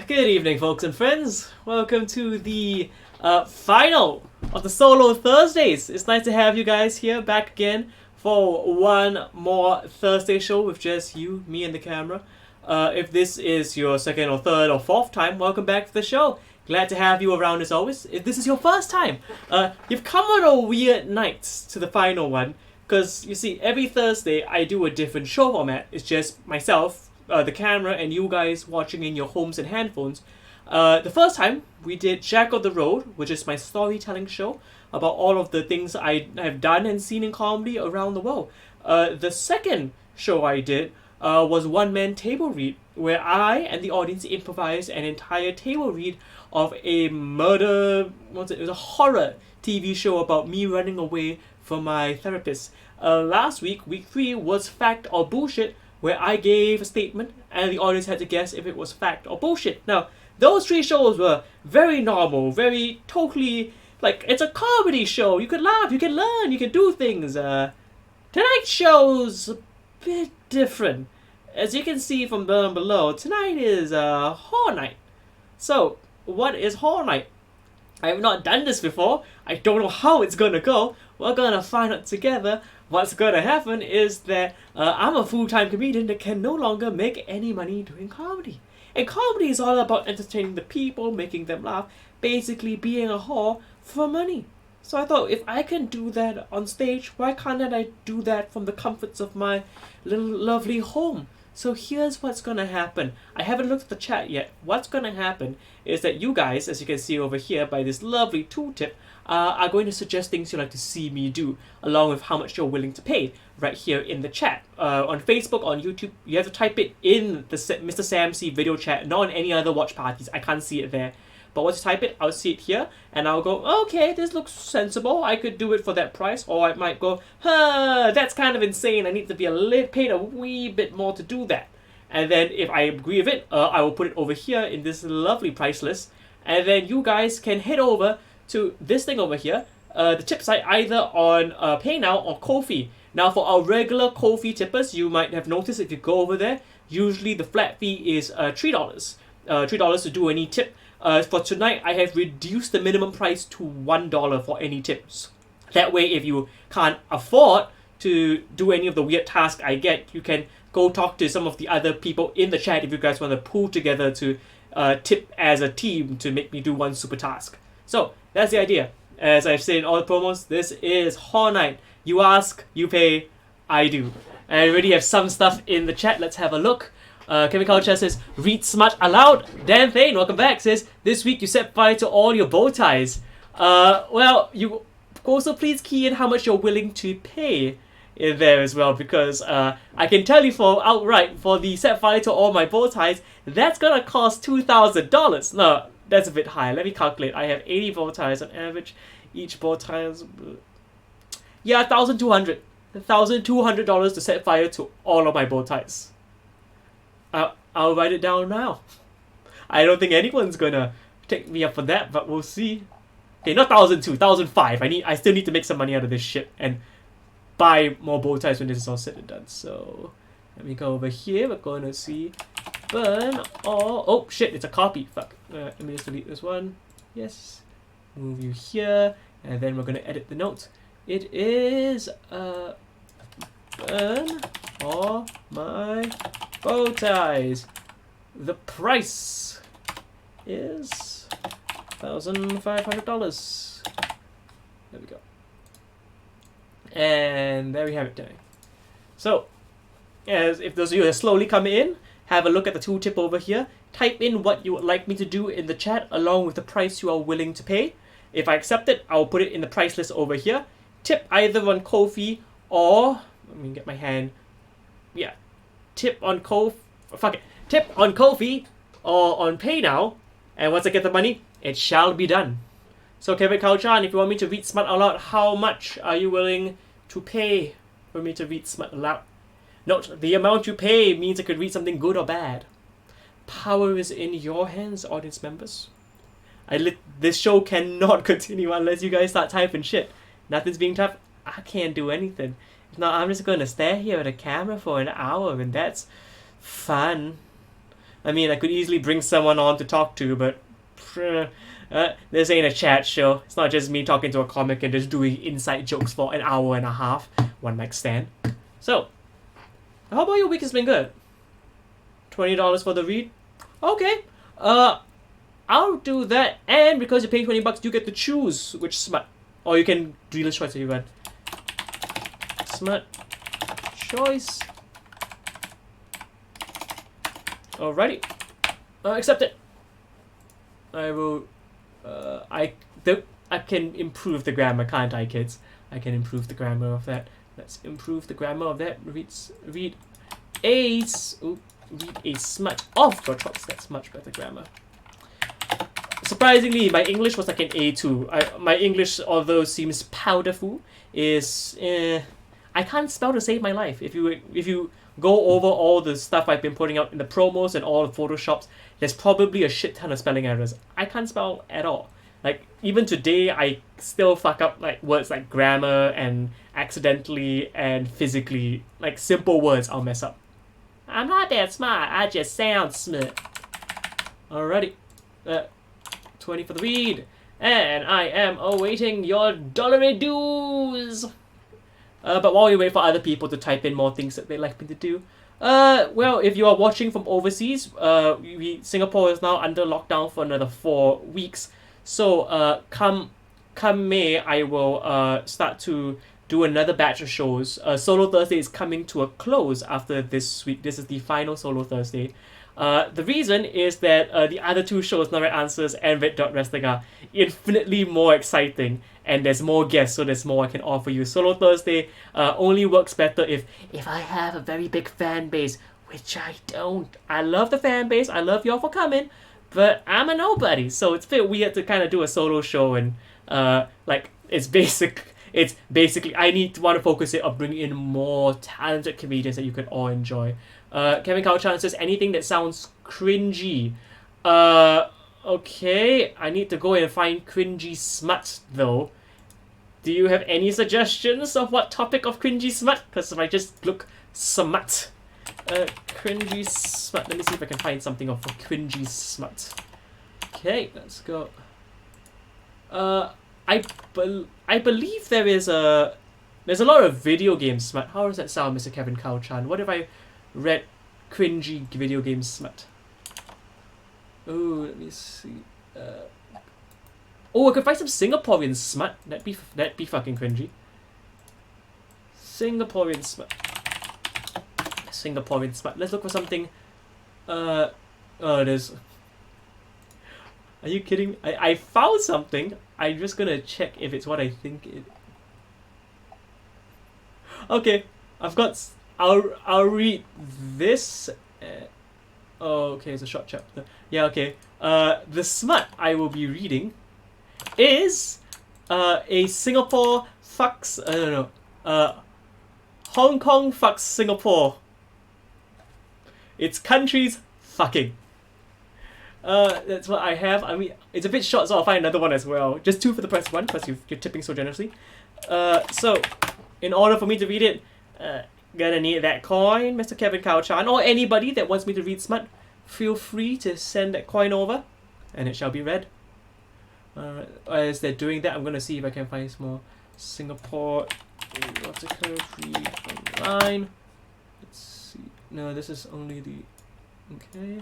Good evening, folks and friends. Welcome to the final of the Solo Thursdays. It's nice to have you guys here back again for one more Thursday show with just you, me, and the camera. If this is your second or third or fourth time, welcome back to the show. Glad to have you around as always. If this is your first time, you've come on a weird night to the final one. Because, you see, every Thursday I do a different show format. It's just myself, the camera, and you guys watching in your homes and handphones. The first time, we did Jack of the Road, which is my storytelling show about all of the things I have done and seen in comedy around the world. The second show I did was One Man Table Read, where I and the audience improvised an entire table read of a murder... It was a horror TV show about me running away from my therapist. Last week, week 3, was Fact or Bullshit, where I gave a statement and the audience had to guess if it was fact or bullshit. Now, those 3 shows were very normal, very totally, like, it's a comedy show. You can laugh, you can learn, you can do things. Tonight's show's a bit different. As you can see from down below, tonight is Horror Night. So, what is Horror Night? I have not done this before. I don't know how it's gonna go. We're gonna find out together. What's gonna happen is that I'm a full-time comedian that can no longer make any money doing comedy. And comedy is all about entertaining the people, making them laugh, basically being a whore for money. So I thought, if I can do that on stage, why can't I do that from the comforts of my little lovely home? So here's what's gonna happen. I haven't looked at the chat yet. What's gonna happen is that you guys, as you can see over here by this lovely tooltip, are going to suggest things you'd like to see me do, along with how much you're willing to pay, right here in the chat. On Facebook, on YouTube, you have to type it in the Mr. Sam C video chat, not on any other watch parties. I can't see it there. But once you type it, I'll see it here, and I'll go, okay, this looks sensible. I could do it for that price. Or I might go, that's kind of insane. I need to be paid a wee bit more to do that. And then if I agree with it, I will put it over here in this lovely price list. And then you guys can head over to this thing over here, the tip site, either on PayNow or Ko-fi. Now, for our regular Ko-fi tippers, you might have noticed if you go over there, usually the flat fee is $3. $3 to do any tip. For tonight, I have reduced the minimum price to $1 for any tips. That way, if you can't afford to do any of the weird tasks I get, you can go talk to some of the other people in the chat if you guys want to pull together to tip as a team to make me do one super task. So, that's the idea. As I've said in all the promos, this is Horror Night. You ask, you pay, I do. I already have some stuff in the chat. Let's have a look. Kevin Culture says, read smart aloud. Dan Thane, welcome back, says, this week you set fire to all your bow ties. Well, you also please key in how much you're willing to pay in there as well, because I can tell you outright, for the set fire to all my bow ties, that's gonna cost $2,000. No, that's a bit high. Let me calculate. I have 80 bow ties on average. Each bow tie is... yeah, $1,200. $1,200 to set fire to all of my bow ties. I'll write it down now. I don't think anyone's gonna take me up for that, but we'll see. Okay, not 1,200, 1,500. I still need to make some money out of this shit and buy more bow ties when this is all said and done. So let me go over here. We're gonna see burn all... oh shit, it's a copy. Fuck. Let me just delete this one. Yes. Move you here, and then we're gonna edit the notes. It is burn all my bow ties. The price is $1,500. There we go. And there we have it, Danny. So, as if those of you are slowly coming in, have a look at the tooltip over here. Type in what you would like me to do in the chat, along with the price you are willing to pay. If I accept it, I'll put it in the price list over here. Tip either on Ko-fi or... let me get my hand... yeah. Tip on Ko-fi or on PayNow, and once I get the money, it shall be done. So Kevin Kauchan, if you want me to read smart aloud, how much are you willing to pay for me to read smart aloud? Note, the amount you pay means I could read something good or bad. Power is in your hands, audience members. This show cannot continue unless you guys start typing shit. Nothing's being typed. I can't do anything. If not, I'm just going to stare here at a camera for an hour, and that's fun. I mean, I could easily bring someone on to talk to, but this ain't a chat show. It's not just me talking to a comic and just doing inside jokes for an hour and a half. One mic stand. So, how about your week has been good? $20 for the read? Okay. I'll do that. And because you're paying $20, you get to choose which smut. Or you can dealer's choice if you want. Smut choice. Alrighty. Accept it. I will. I can improve the grammar, can't I, kids? I can improve the grammar of that. Let's improve the grammar of that. Read a smut of your choice. That's much better grammar. Surprisingly, my English was like an A2. My English, although seems powderful, is I can't spell to save my life. If you go over all the stuff I've been putting out in the promos and all the photoshops, there's probably a shit ton of spelling errors. I can't spell at all. Like, even today, I still fuck up like words like grammar and accidentally and physically. Like, simple words I'll mess up. I'm not that smart, I just sound smart. Alrighty. 20 for the read. And I am awaiting your dollary dues. But while we wait for other people to type in more things that they'd like me to do, well, if you are watching from overseas, Singapore is now under lockdown for another 4 weeks. So come May, I will start to do another batch of shows. Solo Thursday is coming to a close after this week. This is the final Solo Thursday. The reason is that the other 2 shows, No Right Answers and Red Dot Wrestling, are infinitely more exciting, and there's more guests, so there's more I can offer you. Solo Thursday only works better if I have a very big fan base, which I don't. I love the fan base, I love y'all for coming, but I'm a nobody, so it's a bit weird to kind of do a solo show and it's basically I want to focus it on bringing in more talented comedians that you can all enjoy. Kevin Kao-chan says anything that sounds cringy. Okay, I need to go and find cringy smut though. Do you have any suggestions of what topic of cringy smut? Because if I just look smut, cringy smut. Let me see if I can find something of a cringy smut. Okay, let's go. I believe there's a lot of video game smut. How does that sound, Mr. Kevin Kao-chan? What if I read cringy video game smut? Oh, let me see. I could find some Singaporean smut. That'd be fucking cringy. Singaporean smut. Let's look for something. There's. Are you kidding me? I found something. I'm just gonna check if it's what I think it. Okay, I'll read this. Okay, it's a short chapter. Yeah, okay. The smut I will be reading is a Singapore fucks. I don't know. Hong Kong fucks Singapore. It's countries fucking. That's what I have. I mean, it's a bit short, so I'll find another one as well. Just 2 for the press 1, because you're tipping so generously. So, in order for me to read it, gonna need that coin, Mr. Kevin Kao-chan, or anybody that wants me to read smut. Feel free to send that coin over, and it shall be read. As they're doing that, I'm gonna see if I can find some more Singapore erotica read online. Let's see. No, this is only the. Okay.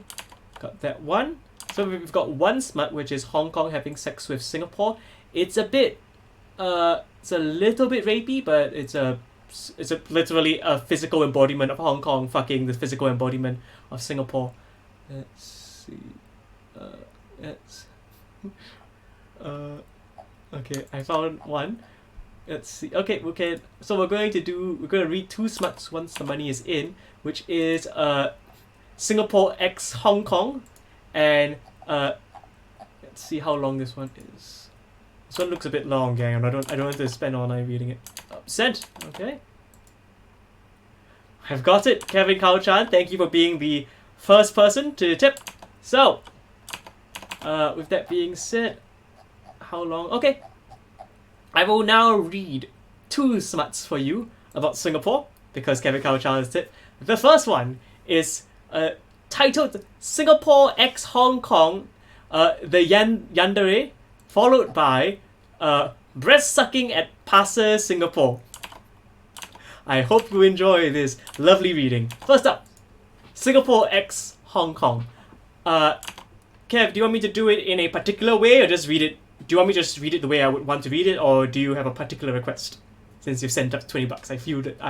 Got that one. So we've got one smut, which is Hong Kong having sex with Singapore. It's a little bit rapey, but it's literally a physical embodiment of Hong Kong fucking the physical embodiment of Singapore. Let's see. Okay, I found one. Let's see. Okay, so we're going to read 2 smuts once the money is in, which is Singapore x Hong Kong, and let's see how long this one is. This one looks a bit long, gang. I don't want to spend all night reading it. Sent. Okay. I've got it, Kevin Kao-chan. Thank you for being the first person to tip. So, with that being said, how long? Okay. I will now read 2 smuts for you about Singapore, because Kevin Kao-chan has tipped. The first one is titled Singapore x Hong Kong, the Yandere, followed by breast sucking at Pasir, Singapore. I hope you enjoy this lovely reading. First up, Singapore x Hong Kong. Kev, do you want me to do it in a particular way or just read it? Do you want me to just read it the way I would want to read it, or do you have a particular request? Since you've sent up $20, I feel that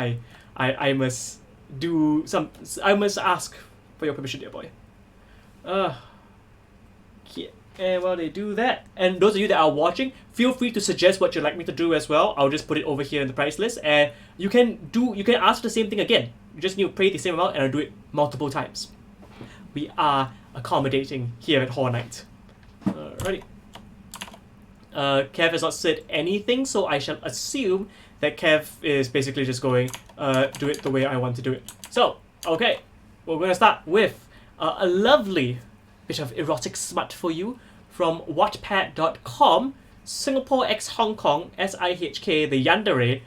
I must do some. I must ask for your permission, dear boy. Yeah. And while they do that, and those of you that are watching, feel free to suggest what you'd like me to do as well. I'll just put it over here in the price list, and you can ask for the same thing again. You just need to pay the same amount, and I'll do it multiple times. We are accommodating here at Horror Night. Alrighty. Kev has not said anything, so I shall assume that Kev is basically just going do it the way I want to do it. So, okay, we're going to start with a lovely bit of erotic smut for you from Wattpad.com, Singapore x Hong Kong, SIHK, the Yandere,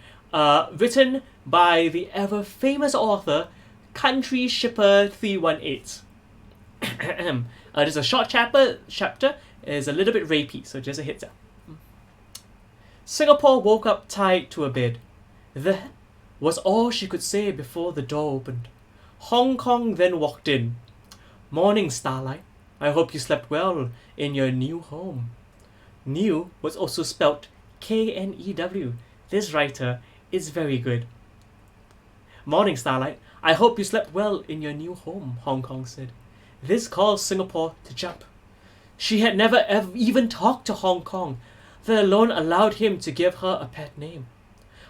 written by the ever famous author, Country Shipper 318. There's a short chapter, is a little bit rapey, so just a heads up. Singapore woke up tied to a bed. That was all she could say before the door opened. Hong Kong then walked in. Morning, Starlight. I hope you slept well in your new home. New was also spelt K-N-E-W. This writer is very good. Morning, Starlight. I hope you slept well in your new home, Hong Kong said. This caused Singapore to jump. She had never even talked to Hong Kong, let alone allowed him to give her a pet name.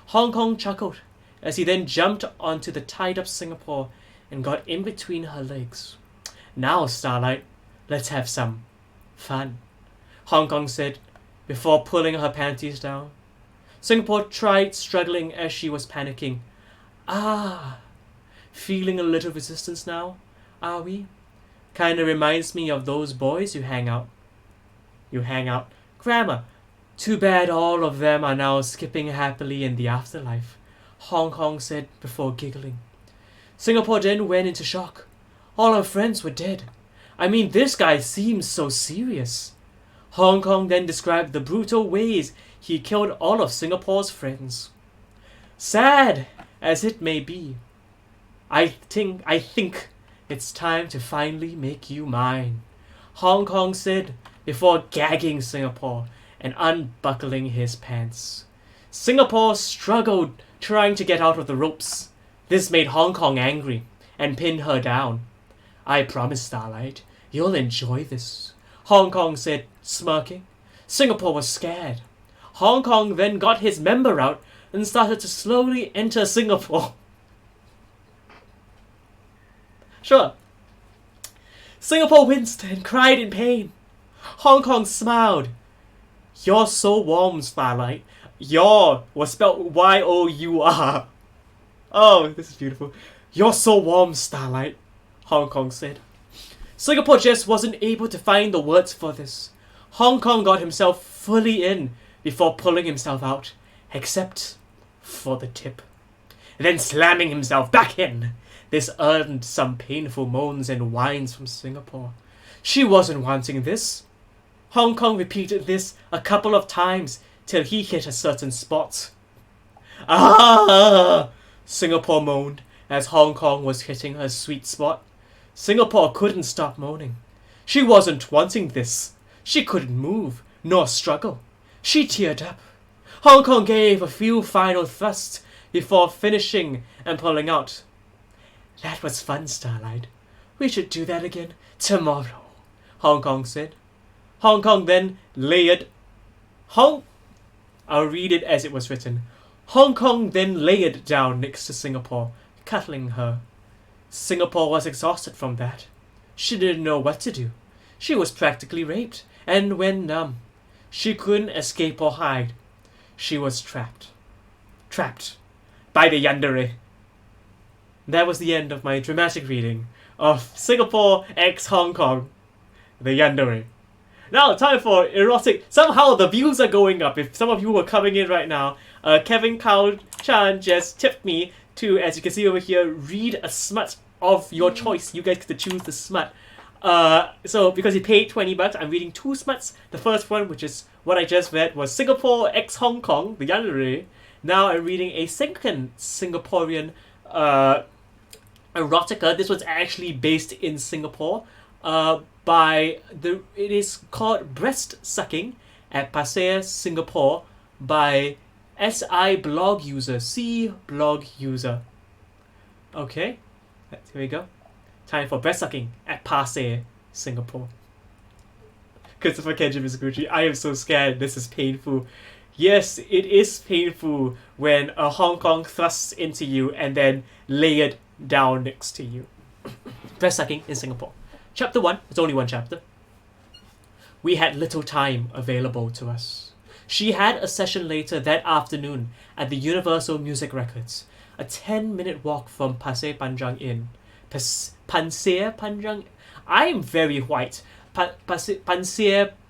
Hong Kong chuckled as he then jumped onto the tied-up Singapore and got in between her legs. Now, Starlight, let's have some fun, Hong Kong said before pulling her panties down. Singapore tried struggling as she was panicking. Feeling a little resistance now, are we? Kinda reminds me of those boys you hang out. Grammar. Too bad all of them are now skipping happily in the afterlife, Hong Kong said before giggling. Singapore then went into shock. All her friends were dead. I mean, this guy seems so serious. Hong Kong then described the brutal ways he killed all of Singapore's friends. Sad as it may be, I think it's time to finally make you mine, Hong Kong said before gagging Singapore and unbuckling his pants. Singapore struggled trying to get out of the ropes. This made Hong Kong angry and pinned her down. I promise, Starlight, you'll enjoy this, Hong Kong said, smirking. Singapore was scared. Hong Kong then got his member out and started to slowly enter Singapore. Sure. Singapore winced and cried in pain. Hong Kong smiled. You're so warm, Starlight. Your was spelled Y-O-U-R. Oh, this is beautiful. You're so warm, Starlight, Hong Kong said. Singapore just wasn't able to find the words for this. Hong Kong got himself fully in before pulling himself out, except for the tip. Then slamming himself back in. This earned some painful moans and whines from Singapore. She wasn't wanting this. Hong Kong repeated this a couple of times till he hit a certain spot. Singapore moaned as Hong Kong was hitting her sweet spot. Singapore couldn't stop moaning. She wasn't wanting this. She couldn't move, nor struggle. She teared up. Hong Kong gave a few final thrusts before finishing and pulling out. That was fun, Starlight. We should do that again tomorrow, Hong Kong said. Hong Kong then layered... I'll read it as it was written. Hong Kong then layered down next to Singapore, cuddling her. Singapore was exhausted from that. She didn't know what to do. She was practically raped and went numb. She couldn't escape or hide. She was trapped. Trapped by the Yandere. That was the end of my dramatic reading of Singapore x Hong Kong, the Yandere. Now, time for erotic. Somehow the views are going up. If some of you are coming in right now, Kevin Kao Chan just tipped me to, as you can see over here, read a smut of your choice. You guys get to choose the smut. So because he paid $20, I'm reading two smuts. The first one, which is what I just read, was Singapore x Hong Kong, the Yanre. Now I'm reading a second Singaporean erotica. This was actually based in Singapore. It is called Breast Sucking at Pasir, Singapore, by SI blog user, C blog user. Okay, here we go. Time for breast sucking at Pasir, Singapore. Christopher Kenji Mizuguchi, I am so scared. This is painful. Yes, it is painful when a Hong Kong thrusts into you and then layered down next to you. Breast sucking in Singapore. Chapter 1, it's only one chapter. We had little time available to us. She had a session later that afternoon at the Universal Music Records, a 10-minute walk from Pasir Panjang Inn. Pasir Panjang? I'm very white. Pasir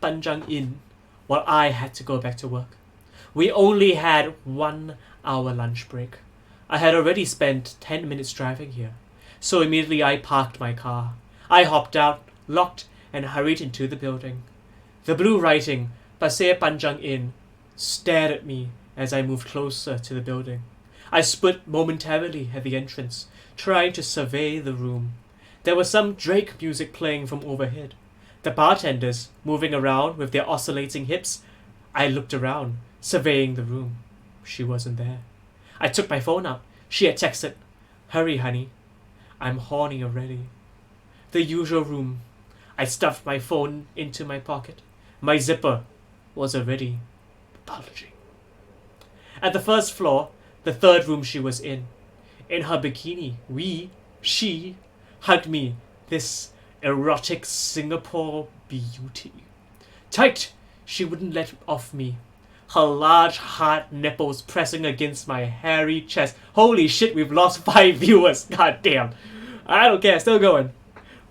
Panjang Inn. While I had to go back to work. We only had 1 hour lunch break. I had already spent 10 minutes driving here, so immediately I parked my car. I hopped out, locked, and hurried into the building. The blue writing, Pasir Panjang Inn, stared at me as I moved closer to the building. I stood momentarily at the entrance, trying to survey the room. There was some Drake music playing from overhead. The bartenders moving around with their oscillating hips. I looked around, surveying the room. She wasn't there. I took my phone out. She had texted, "Hurry, honey. I'm horny already." The usual room. I stuffed my phone into my pocket. My zipper was already bulging. At the first floor, the third room she was in. In her bikini, she hugged me, this erotic Singapore beauty. Tight, she wouldn't let off me. Her large hard nipples pressing against my hairy chest. Holy shit, we've lost 5 viewers. God damn. I don't care, still going.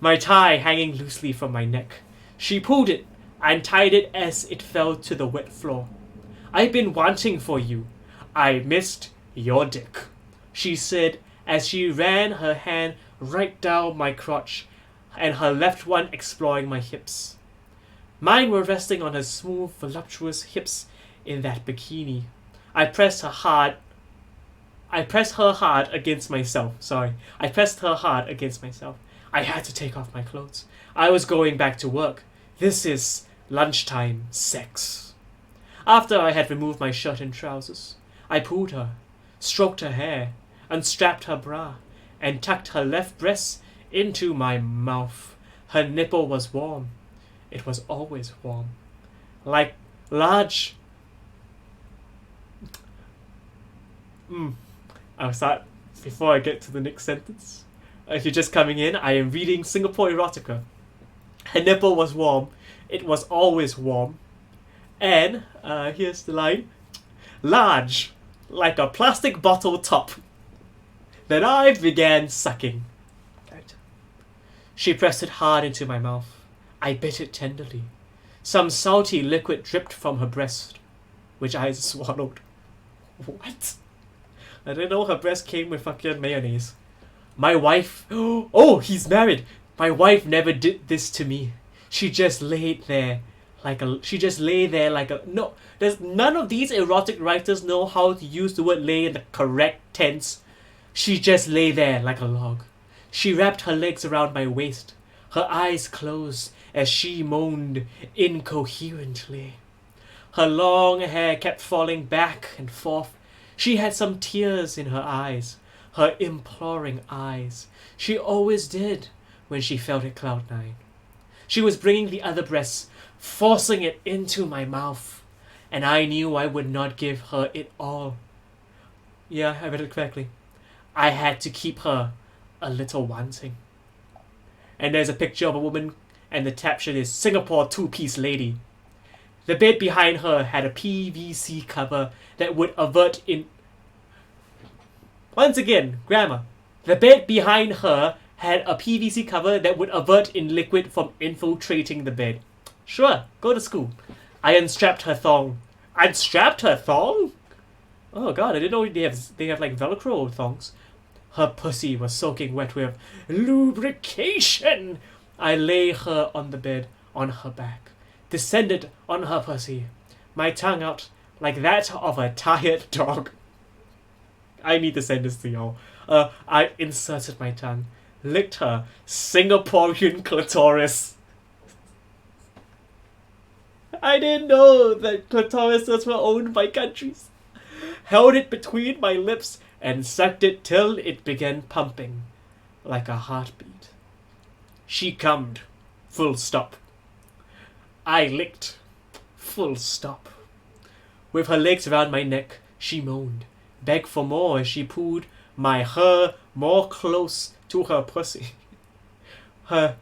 My tie hanging loosely from my neck. She pulled it and tied it as it fell to the wet floor. "I've been wanting for you. I missed your dick," she said as she ran her hand right down my crotch and her left one exploring my hips. Mine were resting on her smooth, voluptuous hips in that bikini. I pressed her hard against myself. I pressed her hard against myself. I had to take off my clothes. I was going back to work. This is lunchtime sex. After I had removed my shirt and trousers, I pulled her, stroked her hair, unstrapped her bra, and tucked her left breast into my mouth. Her nipple was warm. It was always warm. Like large... I'll start before I get to the next sentence. If you're just coming in, I am reading Singapore erotica. Her nipple was warm. It was always warm. And, here's the line. Large, like a plastic bottle top. Then I began sucking. Right. She pressed it hard into my mouth. I bit it tenderly. Some salty liquid dripped from her breast, which I swallowed. What? I didn't know her breast came with fucking mayonnaise. My wife... Oh, he's married! My wife never did this to me. She just laid there like a... No, there's none of these erotic writers know how to use the word lay in the correct tense. She just lay there like a log. She wrapped her legs around my waist. Her eyes closed as she moaned incoherently. Her long hair kept falling back and forth. She had some tears in her eyes. Her imploring eyes. She always did when she felt at cloud 9. She was bringing the other breast, forcing it into my mouth, and I knew I would not give her it all. Yeah, I read it correctly. I had to keep her a little wanting. And there's a picture of a woman, and the caption is Singapore two-piece lady. The bed behind her had a PVC cover that would avert in... Once again, grammar. The bed behind her had a PVC cover that would avert in liquid from infiltrating the bed. Sure, go to school. I unstrapped her thong. Unstrapped her thong? Oh god, I didn't know they have like Velcro thongs. Her pussy was soaking wet with lubrication. I lay her on the bed, on her back, descended on her pussy, my tongue out like that of a tired dog. I need to send this to y'all. I inserted my tongue, licked her Singaporean clitoris. I didn't know that clitorises were owned by countries. Held it between my lips and sucked it till it began pumping like a heartbeat. She cummed. Full stop. I licked. Full stop. With her legs around my neck, she moaned, begged for more as she pulled her more close to her pussy. Her,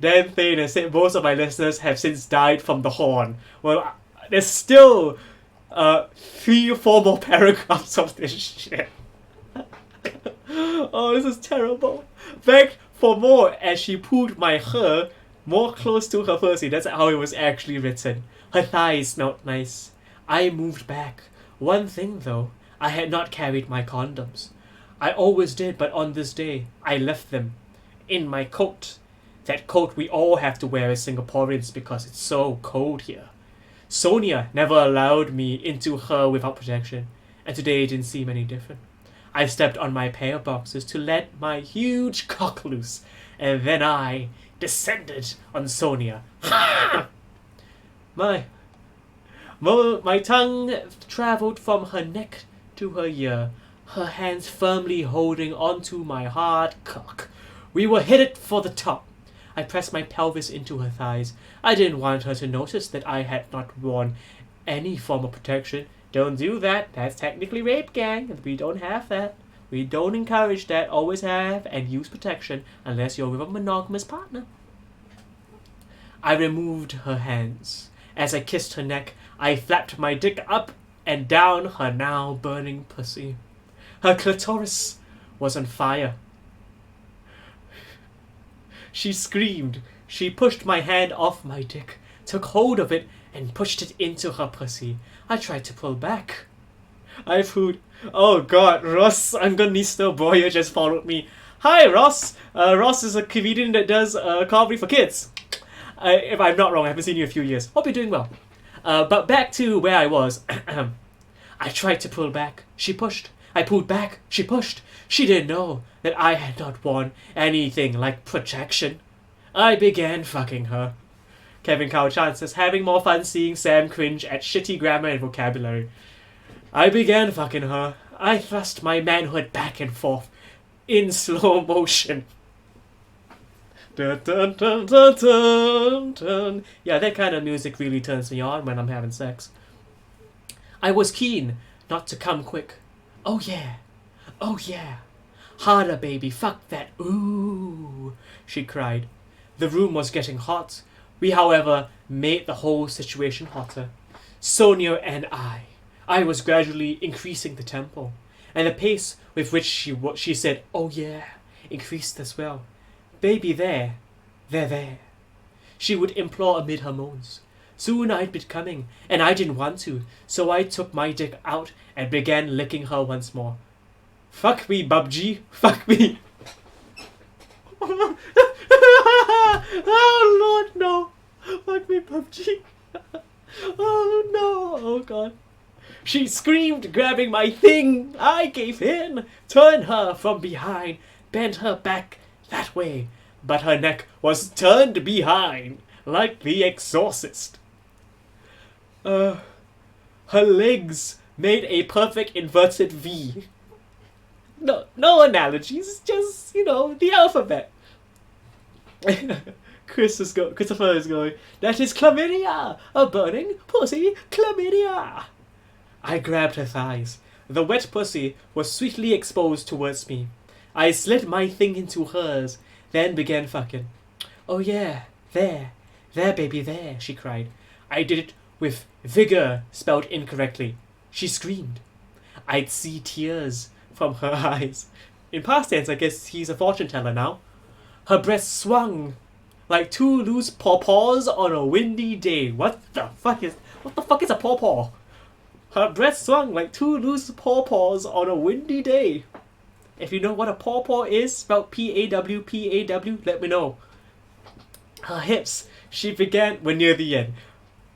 damn thing, I said most of my listeners have since died from the horn. Well, there's still 3 or 4 more paragraphs of this shit. Oh, this is terrible. Begged for more as she pulled her more close to her pussy. That's how it was actually written. Her thighs smelled nice. I moved back. One thing though, I had not carried my condoms. I always did, but on this day, I left them in my coat. That coat we all have to wear as Singaporeans because it's so cold here. Sonia never allowed me into her without protection, and today didn't seem any different. I stepped on my pair of boxes to let my huge cock loose, and then I descended on Sonia. My tongue travelled from her neck to her ear, her hands firmly holding onto my hard cock. We were headed for the top. I pressed my pelvis into her thighs. I didn't want her to notice that I had not worn any form of protection. Don't do that. That's technically rape, gang. We don't have that. We don't encourage that. Always have and use protection unless you're with a monogamous partner. I removed her hands. As I kissed her neck, I flapped my dick up and down her now burning pussy. Her clitoris was on fire. She screamed. She pushed my hand off my dick, took hold of it, and pushed it into her pussy. I tried to pull back. I pulled. Oh god, Ross Angonista Boyer just followed me. Hi, Ross. Ross is a comedian that does comedy for kids. If I'm not wrong, I haven't seen you in a few years. Hope you're doing well. But back to where I was. I tried to pull back. She pushed. I pulled back. She pushed. She didn't know that I had not worn anything like protection. I began fucking her. Kevin Cowchan says, having more fun seeing Sam cringe at shitty grammar and vocabulary. I began fucking her. I thrust my manhood back and forth in slow motion. Dun, dun, dun, dun, dun, dun. Yeah, that kind of music really turns me on when I'm having sex. I was keen not to come quick. Oh yeah. Oh yeah. Harder, baby. Fuck that. Ooh, she cried. The room was getting hot. We, however, made the whole situation hotter. Sonia and I was gradually increasing the tempo, and the pace with which she said, oh yeah, increased as well. Baby, there. She would implore amid her moans. Soon I'd be coming, and I didn't want to, so I took my dick out and began licking her once more. Fuck me, Bubji. Fuck me. Oh, Lord, no. Fuck me, PUBG. Oh, no. Oh, God. She screamed, grabbing my thing. I gave in, turned her from behind, bent her back that way, but her neck was turned behind, like the exorcist. Her legs made a perfect inverted V. No analogies, just, the alphabet. Christopher is going, that is chlamydia, a burning pussy chlamydia. I grabbed her thighs. The wet pussy was sweetly exposed towards me. I slid my thing into hers, then began fucking. Oh yeah, there, baby, there, she cried. I did it with vigor, spelled incorrectly. She screamed. I'd see tears from her eyes. In past tense, I guess he's a fortune teller now. Her breasts swung like 2 loose pawpaws on a windy day. What the fuck is a pawpaw? Her breath swung like two loose pawpaws on a windy day. If you know what a pawpaw is, spelled P-A-W-P-A-W, let me know. Her hips, we're near the end.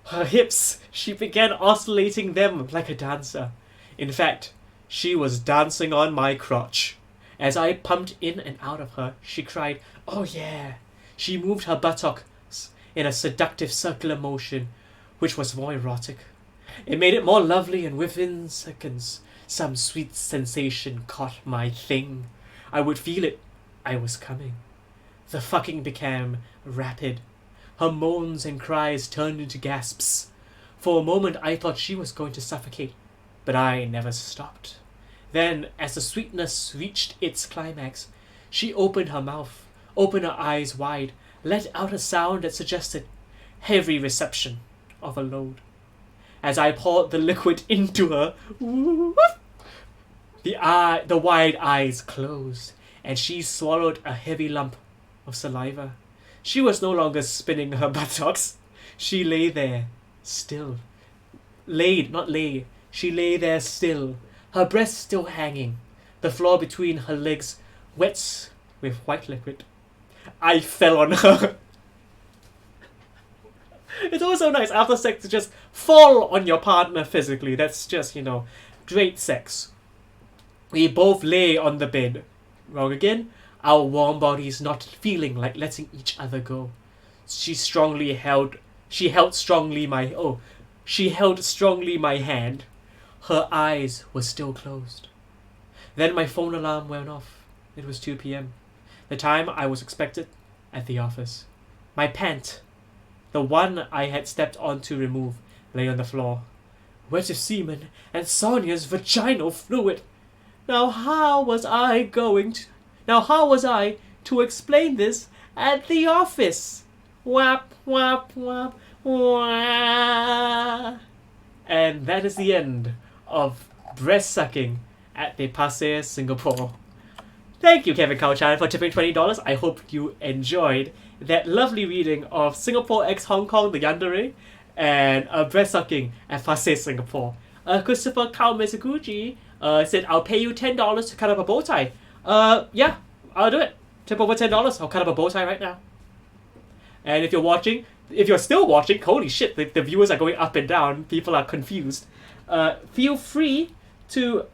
Her hips, she began oscillating them like a dancer. In fact, she was dancing on my crotch. As I pumped in and out of her, she cried, "Oh yeah." She moved her buttocks in a seductive circular motion, which was more erotic. It made it more lovely, and within seconds, some sweet sensation caught my thing. I would feel it. I was coming. The fucking became rapid. Her moans and cries turned into gasps. For a moment I thought she was going to suffocate, but I never stopped. Then, as the sweetness reached its climax, she opened her mouth, opened her eyes wide, let out a sound that suggested heavy reception of a load. As I poured the liquid into her, the wide eyes closed, and she swallowed a heavy lump of saliva. She was no longer spinning her buttocks. She lay there, still. She lay there still, her breasts still hanging, the floor between her legs wet with white liquid. I fell on her. It's always so nice after sex to just fall on your partner physically. That's just, great sex. We both lay on the bed. Wrong again. Our warm bodies not feeling like letting each other go. She held strongly my hand. Her eyes were still closed. Then my phone alarm went off. It was 2 p.m. The time I was expected at the office. My pant, the one I had stepped on to remove, lay on the floor, wet with semen and Sonia's vaginal fluid. Now how was I to explain this at the office? Whap, whap, whap, whap. And that is the end of breast sucking at the Pasay, Singapore. Thank you, Kevin Kauchan, for tipping $20. I hope you enjoyed that lovely reading of Singapore x Hong Kong, the Yandere, and breast sucking at Pasay, Singapore. Christopher Mizuguchi said, "I'll pay you $10 to cut up a bow tie." Yeah, I'll do it. Tip over $10. I'll cut up a bow tie right now. And if you're still watching, holy shit, the viewers are going up and down. People are confused. Feel free to...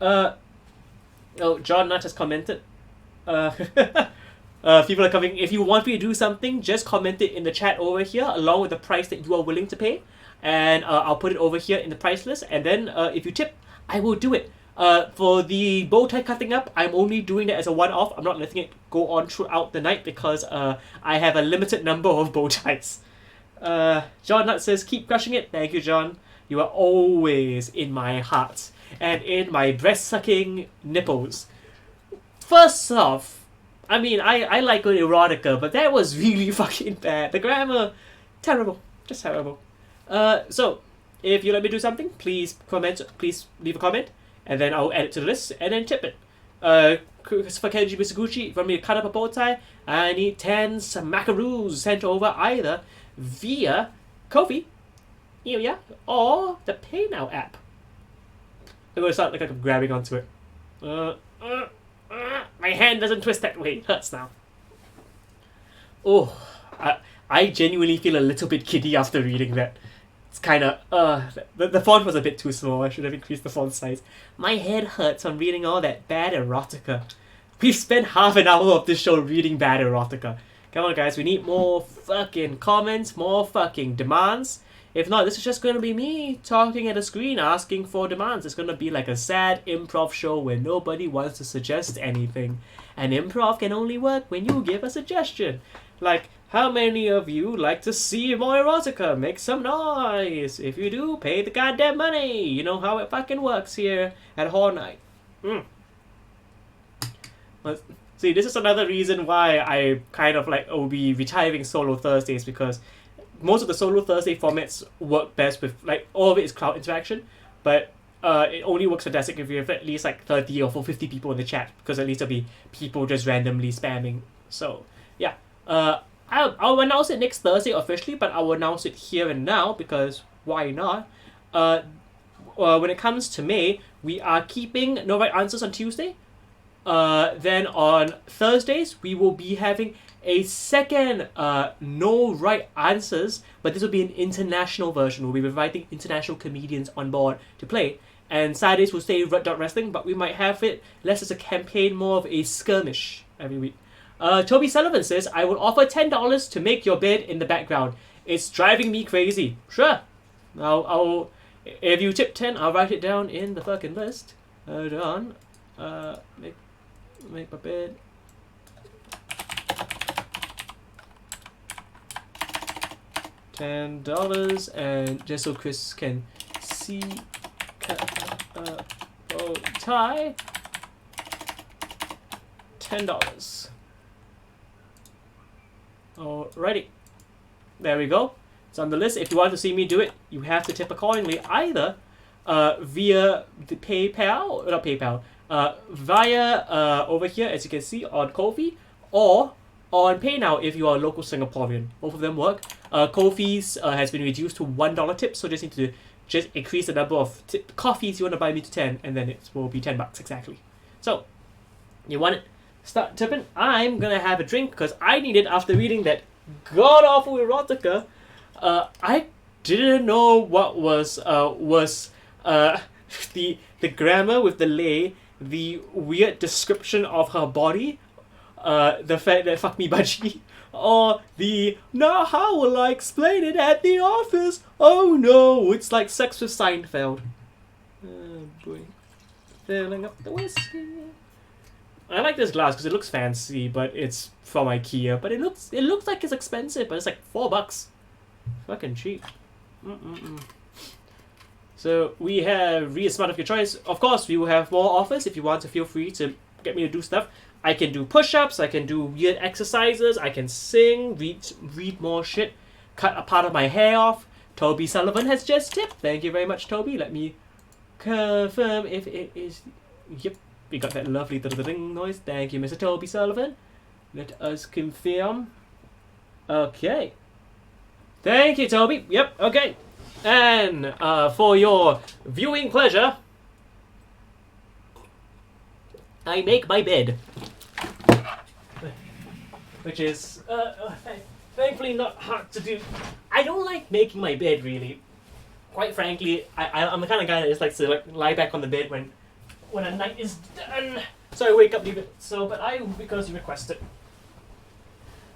John Nutt has commented. People are coming. If you want me to do something, just comment it in the chat over here, along with the price that you are willing to pay. And I'll put it over here in the price list. And then if you tip, I will do it. For the bow tie cutting up, I'm only doing that as a one-off. I'm not letting it go on throughout the night because I have a limited number of bow ties. John Nutt says, "Keep crushing it." Thank you, John. You are always in my heart and in my breast-sucking nipples. First off, I mean, I like good erotica, but that was really fucking bad. The grammar, terrible. Just terrible. So, if you let me do something, please leave a comment, and then I'll add it to the list, and then tip it. For Kenji Mizuguchi, for me to cut up a bow tie, I need 10 smackaroos sent over either via Ko-fi, Ilya, or the PayNow app. I'm gonna start like I'm grabbing onto it. My hand doesn't twist that way. It hurts now. Oh, I genuinely feel a little bit giddy after reading that. It's kind of, the font was a bit too small. I should have increased the font size. My head hurts from reading all that bad erotica. We've spent half an hour of this show reading bad erotica. Come on, guys, we need more fucking comments, more fucking demands. If not, this is just going to be me talking at a screen asking for demands. It's going to be like a sad improv show where nobody wants to suggest anything. And improv can only work when you give a suggestion. Like, how many of you like to see more erotica? Make some noise. If you do, pay the goddamn money. You know how it fucking works here at Horror Night. See, this is another reason why I kind of like will be retiring Solo Thursdays, because most of the Solo Thursday formats work best with, like, all of it is crowd interaction, but it only works fantastic if you have at least like 30 or 50 people in the chat, because at least there'll be people just randomly spamming. So, yeah. I'll announce it next Thursday officially, but I'll announce it here and now, because why not? when it comes to May, we are keeping no right answers on Tuesday. Then on Thursdays, we will be having a second no right answers, but this will be an international version. We'll be inviting international comedians on board to play. And Saturdays will stay Red Dot Wrestling, but we might have it less as a campaign, more of a skirmish every week. Toby Sullivan says, I would offer $10 to make your bed in the background. It's driving me crazy. Sure. I'll if you tip 10, I'll write it down in the fucking list. Hold on. Make my bed. $10, and just so Chris can see. Bow tie. $10. Alrighty. There we go. It's on the list. If you want to see me do it, you have to tip accordingly, either via the PayPal, not PayPal, via over here, as you can see, on Ko-fi, or on PayNow if you are a local Singaporean. Both of them work. Ko-fi's has been reduced to $1 tip, so just need to just increase the number of coffees you want to buy me to 10, and then it will be $10 exactly. So, you want it? Start tipping. I'm gonna have a drink because I need it after reading that god awful erotica. I didn't know what was the grammar with the lay, the weird description of her body, the fact that fuck me budgie, or the now how will I explain it at the office? Oh no, it's like sex with Seinfeld. Oh boy, filling up the whiskey. I like this glass because it looks fancy, but it's from IKEA. But it looks like it's expensive, but it's like $4. Fucking cheap. So we have read smart of your choice. Of course, we will have more offers if you want to. Feel free to get me to do stuff. I can do push-ups. I can do weird exercises. I can sing, read more shit, cut a part of my hair off. Toby Sullivan has just tipped. Thank you very much, Toby. Let me confirm if it is. Yep. We got that lovely ding noise. Thank you, Mr. Toby Sullivan. Let us confirm. Okay. Thank you, Toby. Yep, okay. And for your viewing pleasure, I make my bed. Which is, thankfully not hard to do. I don't like making my bed, really. Quite frankly, I'm the kind of guy that just likes to lie back on the bed when a night is done. So I wake up, leave it. So, but because you requested.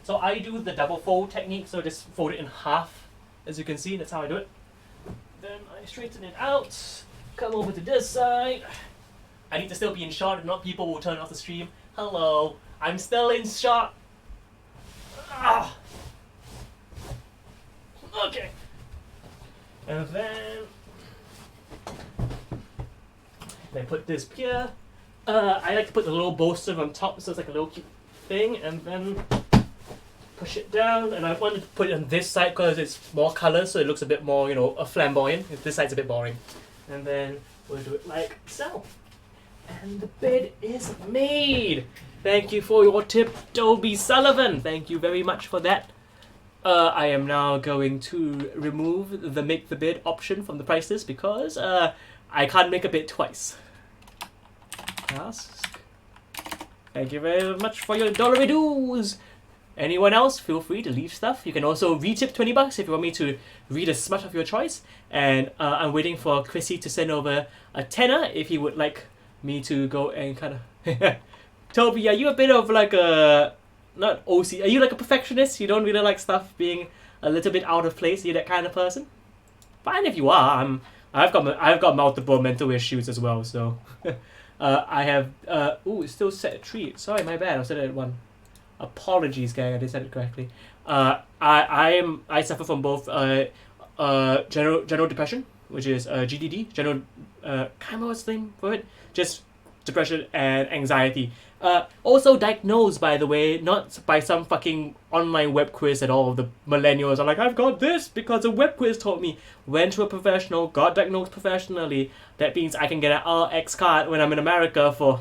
So I do the double fold technique, so just fold it in half. As you can see, that's how I do it. Then I straighten it out, come over to this side. I need to still be in shot, if not people will turn off the stream. Hello, I'm still in shot. Ah. Okay. And then I put this here. I like to put the little bolster on top so it's like a little cute thing, and then push it down. And I wanted to put it on this side because it's more colour, so it looks a bit more, flamboyant. This side's a bit boring. And then we'll do it like so. And the bed is made. Thank you for your tip, Toby Sullivan. Thank you very much for that. I am now going to remove the make the bed option from the price list because I can't make a bed twice. Ask. Thank you very much for your $1 dues. Anyone else, feel free to leave stuff. You can also retip $20 if you want me to read a smut of your choice. And I'm waiting for Chrissy to send over a tenner if he would like me to go and kind of... Toby, are you a bit of like a... Not OC. Are you like a perfectionist? You don't really like stuff being a little bit out of place? Are you that kind of person? Fine if you are. I've got multiple mental issues as well, so... I have... it's still set at 3. Sorry, my bad. I said it at 1. Apologies, gang. I did said it correctly. I suffer from both general depression, which is GDD. General... can't remember what's the name for it. Just depression and anxiety. Also diagnosed, by the way, not by some fucking online web quiz at all. The millennials are like, I've got this because a web quiz told me. Went to a professional, got diagnosed professionally. That means I can get an RX card when I'm in America for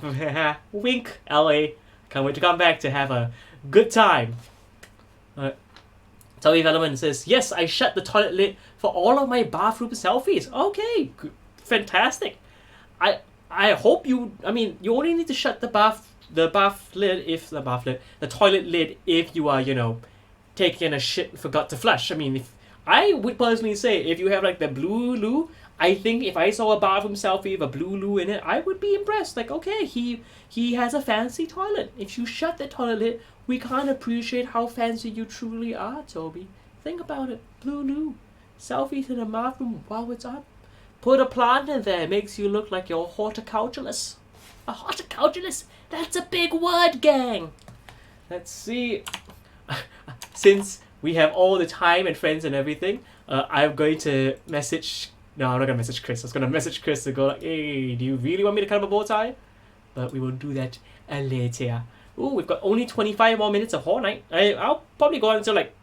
wink, LA. Can't wait to come back to have a good time. Toby Velleman says, yes, I shut the toilet lid for all of my bathroom selfies. Okay, fantastic. I hope you. I mean, you only need to shut the toilet lid if you are, taking a shit and forgot to flush. I mean, if I would personally say if you have like the blue loo, I think if I saw a bathroom selfie with a blue loo in it, I would be impressed. Like, okay, he has a fancy toilet. If you shut the toilet lid, we can't appreciate how fancy you truly are, Toby. Think about it. Blue loo. Selfies in the bathroom while it's up. Put a plant in there. It makes you look like you're horticulturalist. A horticulturalist? That's a big word, gang. Let's see. Since we have all the time and friends and everything, I'm going to message... No, I'm not going to message Chris. I was going to message Chris to go like, hey, do you really want me to cut up a bow tie? But we will do that later. Ooh, we've got only 25 more minutes of Horror Night. I'll probably go on until like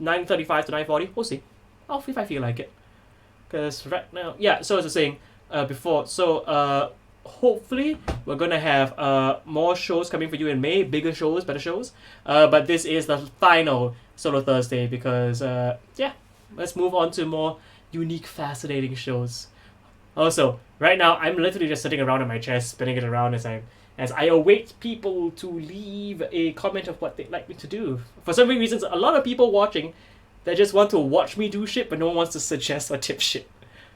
9:35 to 9:40. We'll see. If I feel like it. Because right now... Yeah, so as I was saying before, so hopefully we're going to have more shows coming for you in May. Bigger shows, better shows. But this is the final Solo Thursday because, yeah, let's move on to more unique, fascinating shows. Also, right now I'm literally just sitting around in my chair, spinning it around as I await people to leave a comment of what they'd like me to do. For some reasons, a lot of people watching, they just want to watch me do shit, but no one wants to suggest or tip shit.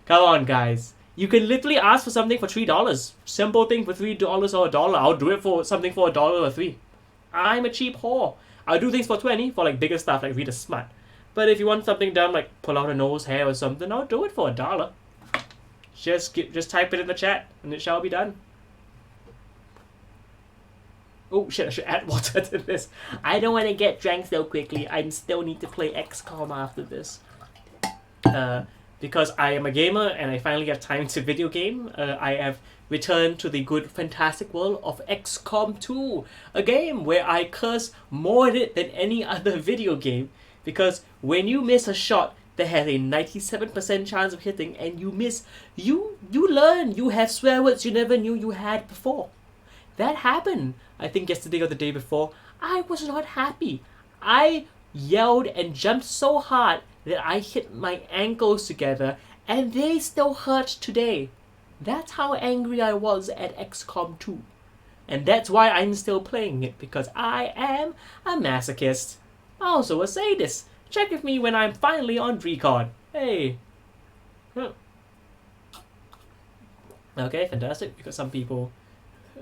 Come on, guys. You can literally ask for something for $3. Simple thing for $3 or $1. I'll do it for something for $1 or $3. I'm a cheap whore. I'll do things for $20 for like bigger stuff like Read a Smut. But if you want something dumb like pull out a nose hair or something, I'll do it for $1. Just type it in the chat and it shall be done. Oh shit, I should add water to this. I don't want to get drank so quickly. I still need to play XCOM after this. Because I am a gamer and I finally have time to video game. I have returned to the good fantastic world of XCOM 2. A game where I curse more in it than any other video game. Because when you miss a shot that has a 97% chance of hitting and you miss, you learn. You have swear words you never knew you had before. That happened, I think yesterday or the day before. I was not happy. I yelled and jumped so hard that I hit my ankles together and they still hurt today. That's how angry I was at XCOM 2. And that's why I'm still playing it, because I am a masochist. Also a sadist. Check with me when I'm finally on Recon. Hey. Okay, fantastic. Because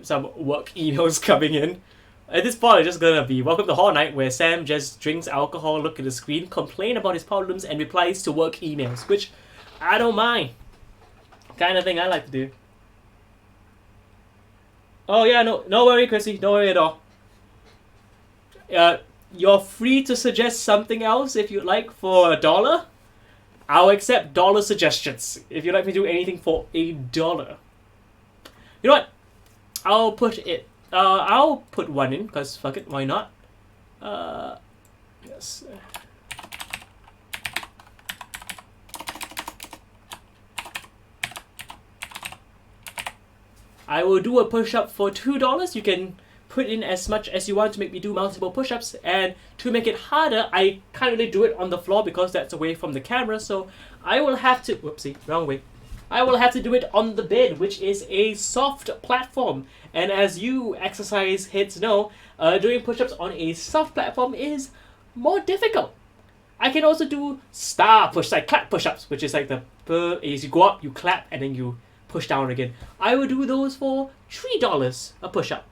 some work emails coming in. At this point, it's just gonna be Welcome to Horror Night, where Sam just drinks alcohol, look at the screen, complain about his problems, and replies to work emails, which I don't mind. Kind of thing I like to do. Oh yeah, no worry, Chrissy, don't worry at all. You're free to suggest something else if you'd like for $1. I'll accept dollar suggestions if you'd like me to do anything for $1. You know what? I'll put one in, because fuck it, why not? Yes. I will do a push-up for $2. You can put in as much as you want to make me do multiple push-ups, and to make it harder, I can't really do it on the floor because that's away from the camera, so I will have to... Whoopsie, wrong way. I will have to do it on the bed, which is a soft platform. And as you exercise heads know, doing push-ups on a soft platform is more difficult. I can also do clap push-ups, which is like as you go up, you clap, and then you push down again. I will do those for $3 a push-up.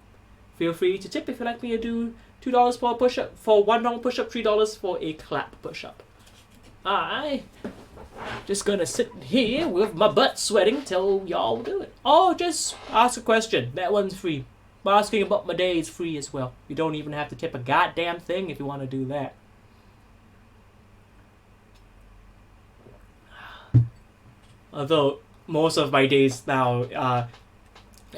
Feel free to tip if you'd like me to do $2 for a push-up, for one long push-up, $3 for a clap push-up. I just gonna sit here with my butt sweating till y'all do it. Oh, just ask a question. That one's free. Asking about my day is free as well. You don't even have to tip a goddamn thing if you want to do that. Although, most of my days now,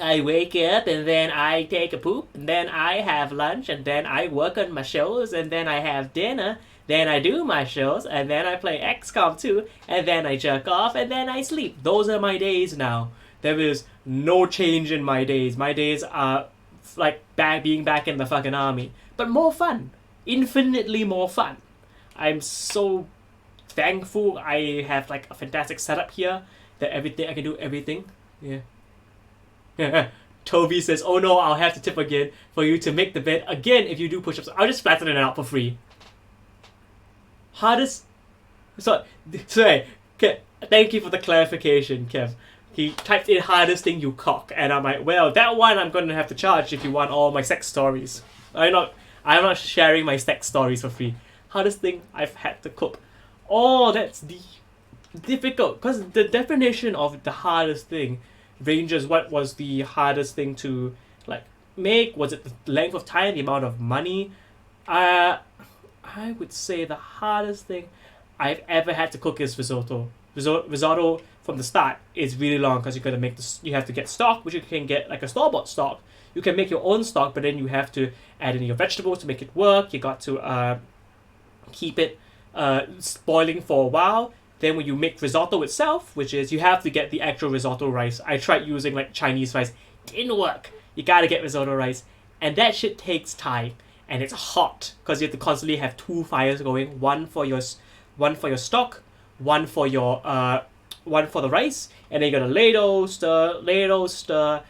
I wake up and then I take a poop, and then I have lunch, and then I work on my shows, and then I have dinner, then I do my shows, and then I play XCOM 2, and then I jerk off, and then I sleep. Those are my days now. There is no change in my days. My days are like being back in the fucking army. But more fun. Infinitely more fun. I'm so thankful I have like a fantastic setup here. that everything I can do everything. Yeah. Toby says, "Oh no, I'll have to tip again for you to make the bed again if you do push-ups." I'll just flatten it out for free. Hardest. Sorry. Okay, thank you for the clarification, Kev. He typed in hardest thing you cock, and I'm like, well, that one I'm gonna have to charge if you want all my sex stories. I'm not sharing my sex stories for free. Hardest thing I've had to cook. Oh, that's difficult, because the definition of the hardest thing ranges. What was the hardest thing to like make? Was it the length of time, the amount of money? I would say the hardest thing I've ever had to cook is risotto. Risotto from the start is really long because you have to get stock, which you can get like a store-bought stock. You can make your own stock, but then you have to add in your vegetables to make it work. You got to keep it spoiling for a while. Then when you make risotto itself, which is you have to get the actual risotto rice. I tried using like Chinese rice, didn't work. You gotta get risotto rice, and that shit takes time, and it's hot because you have to constantly have two fires going, one for your stock, one for the rice, and then you gotta ladle stir.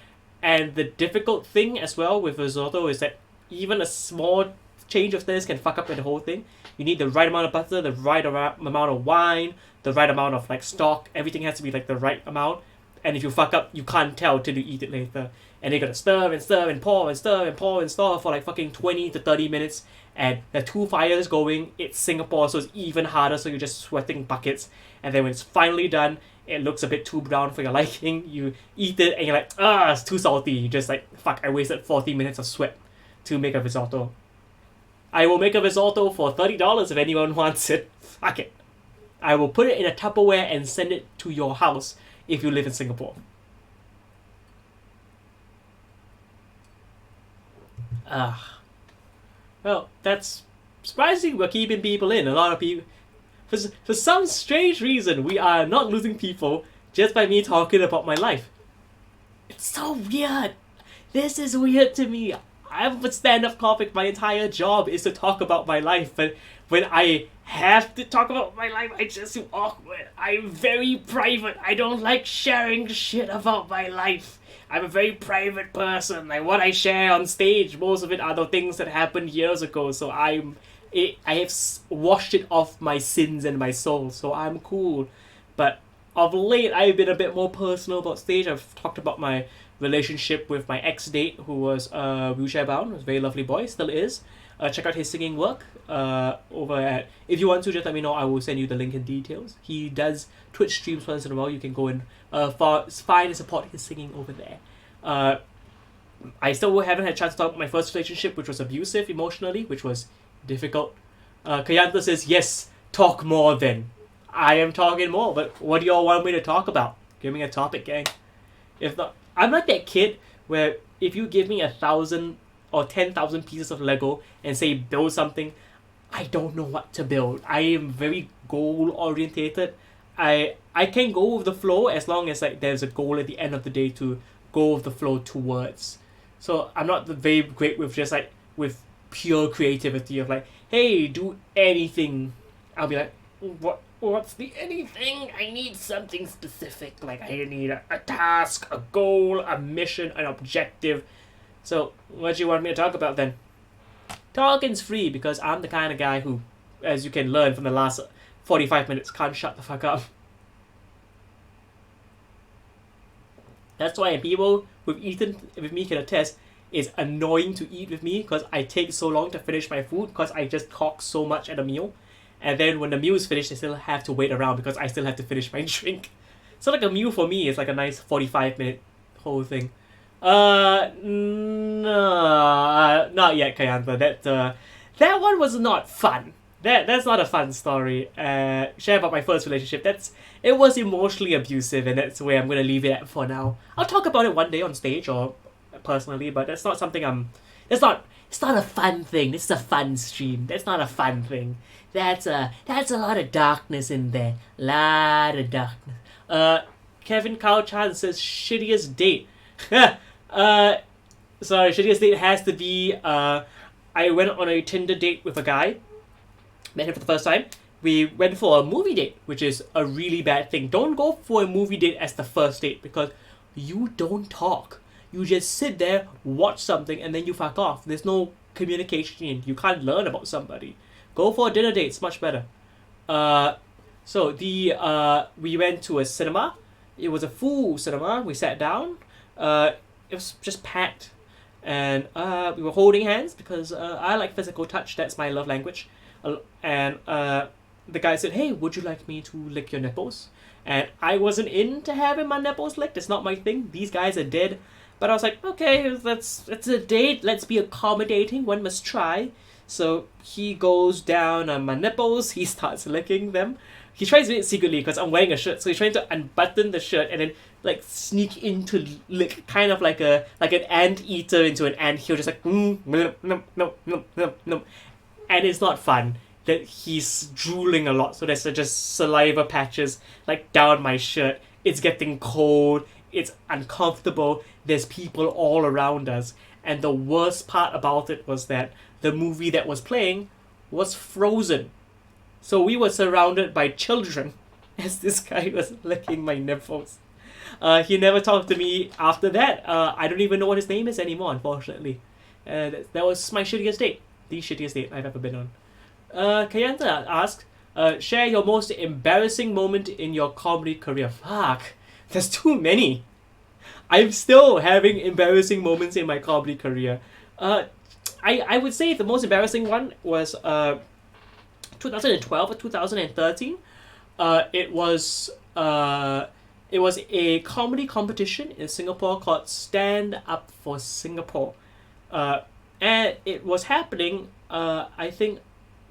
And the difficult thing as well with risotto is that even a small change of this can fuck up the whole thing. You need the right amount of butter, the right amount of wine, the right amount of like stock. Everything has to be like the right amount. And if you fuck up, you can't tell till you eat it later. And you gotta stir and pour and stir for like fucking 20 to 30 minutes. And there are two fires going. It's Singapore, so it's even harder. So you're just sweating buckets. And then when it's finally done, it looks a bit too brown for your liking. You eat it and you're like, it's too salty. You just like, fuck, I wasted 40 minutes of sweat to make a risotto. I will make a risotto for $30 if anyone wants it. Fuck it. I will put it in a Tupperware and send it to your house if you live in Singapore. Well, that's surprising. We're keeping people in. A lot of people... For some strange reason, we are not losing people just by me talking about my life. It's so weird. This is weird to me. I'm a stand-up comic. My entire job is to talk about my life. But when I have to talk about my life, I just feel awkward. I'm very private. I don't like sharing shit about my life. I'm a very private person. Like what I share on stage, most of it are the things that happened years ago. So I have washed it off my sins and my soul. So I'm cool. But of late, I've been a bit more personal about stage. I've talked about my relationship with my ex-date who was wheelchair bound. Was a very lovely boy, still is. Check out his singing work over at... If you want to, just let me know. I will send you the link in details. He does Twitch streams once in a while. You can go and find and support his singing over there. I still haven't had a chance to talk about my first relationship, which was abusive emotionally, which was difficult. Kayanta says, yes, talk more then. I am talking more, but what do y'all want me to talk about? Give me a topic, gang. If not, I'm like that kid where if you give me 1,000 or 10,000 pieces of Lego and say build something, I don't know what to build. I am very goal orientated. I can go with the flow as long as like there's a goal at the end of the day to go with the flow towards. So I'm not very great with just like with pure creativity of like, hey, do anything. I'll be like, what's the anything? I need something specific. Like I need a task, a goal, a mission, an objective. So what do you want me to talk about then? Talking's free because I'm the kind of guy who, as you can learn from the last 45 minutes, can't shut the fuck up. That's why people with me can attest, it's annoying to eat with me because I take so long to finish my food because I just talk so much at a meal. And then when the meal is finished, I still have to wait around because I still have to finish my drink. So like a meal for me is like a nice 45-minute whole thing. No, not yet, Kayantha. That one was not fun. That's not a fun story. Share about my first relationship. It was emotionally abusive, and that's where I'm gonna leave it at for now. I'll talk about it one day on stage or personally, but that's not something It's not a fun thing. This is a fun stream. That's not a fun thing. That's a lot of darkness in there. Lot of darkness. Kevin Chan says shittiest date. Sorry, shittiest date has to be I went on a Tinder date with a guy. Met him for the first time. we went for a movie date, which is a really bad thing. Don't go for a movie date as the first date because you don't talk. You just sit there, watch something, and then you fuck off. There's no communication. You can't learn about somebody. Go for a dinner date. It's much better. We went to a cinema. It was a full cinema. We sat down. It was just packed, and we were holding hands because I like physical touch. That's my love language. And the guy said, "Hey, would you like me to lick your nipples?" And I wasn't into having my nipples licked. It's not my thing. These guys are dead. But I was like, okay, it's a date. Let's be accommodating. One must try. So he goes down on my nipples. He starts licking them. He tries to do it secretly because I'm wearing a shirt. So he's trying to unbutton the shirt and then like sneak into lick, kind of like an anteater into an anthill, just like no. And it's not fun. That he's drooling a lot. So there's just saliva patches like down my shirt. It's getting cold. It's uncomfortable. There's people all around us. And the worst part about it was that the movie that was playing was Frozen. So we were surrounded by children as this guy was licking my nipples. He never talked to me after that. I don't even know what his name is anymore, unfortunately. That was my shittiest date. The shittiest date I've ever been on. Kayanta asked, share your most embarrassing moment in your comedy career. Fuck. There's too many. I'm still having embarrassing moments in my comedy career. I would say the most embarrassing one was 2012 or 2013. It was a comedy competition in Singapore called Stand Up for Singapore. And it was happening, I think,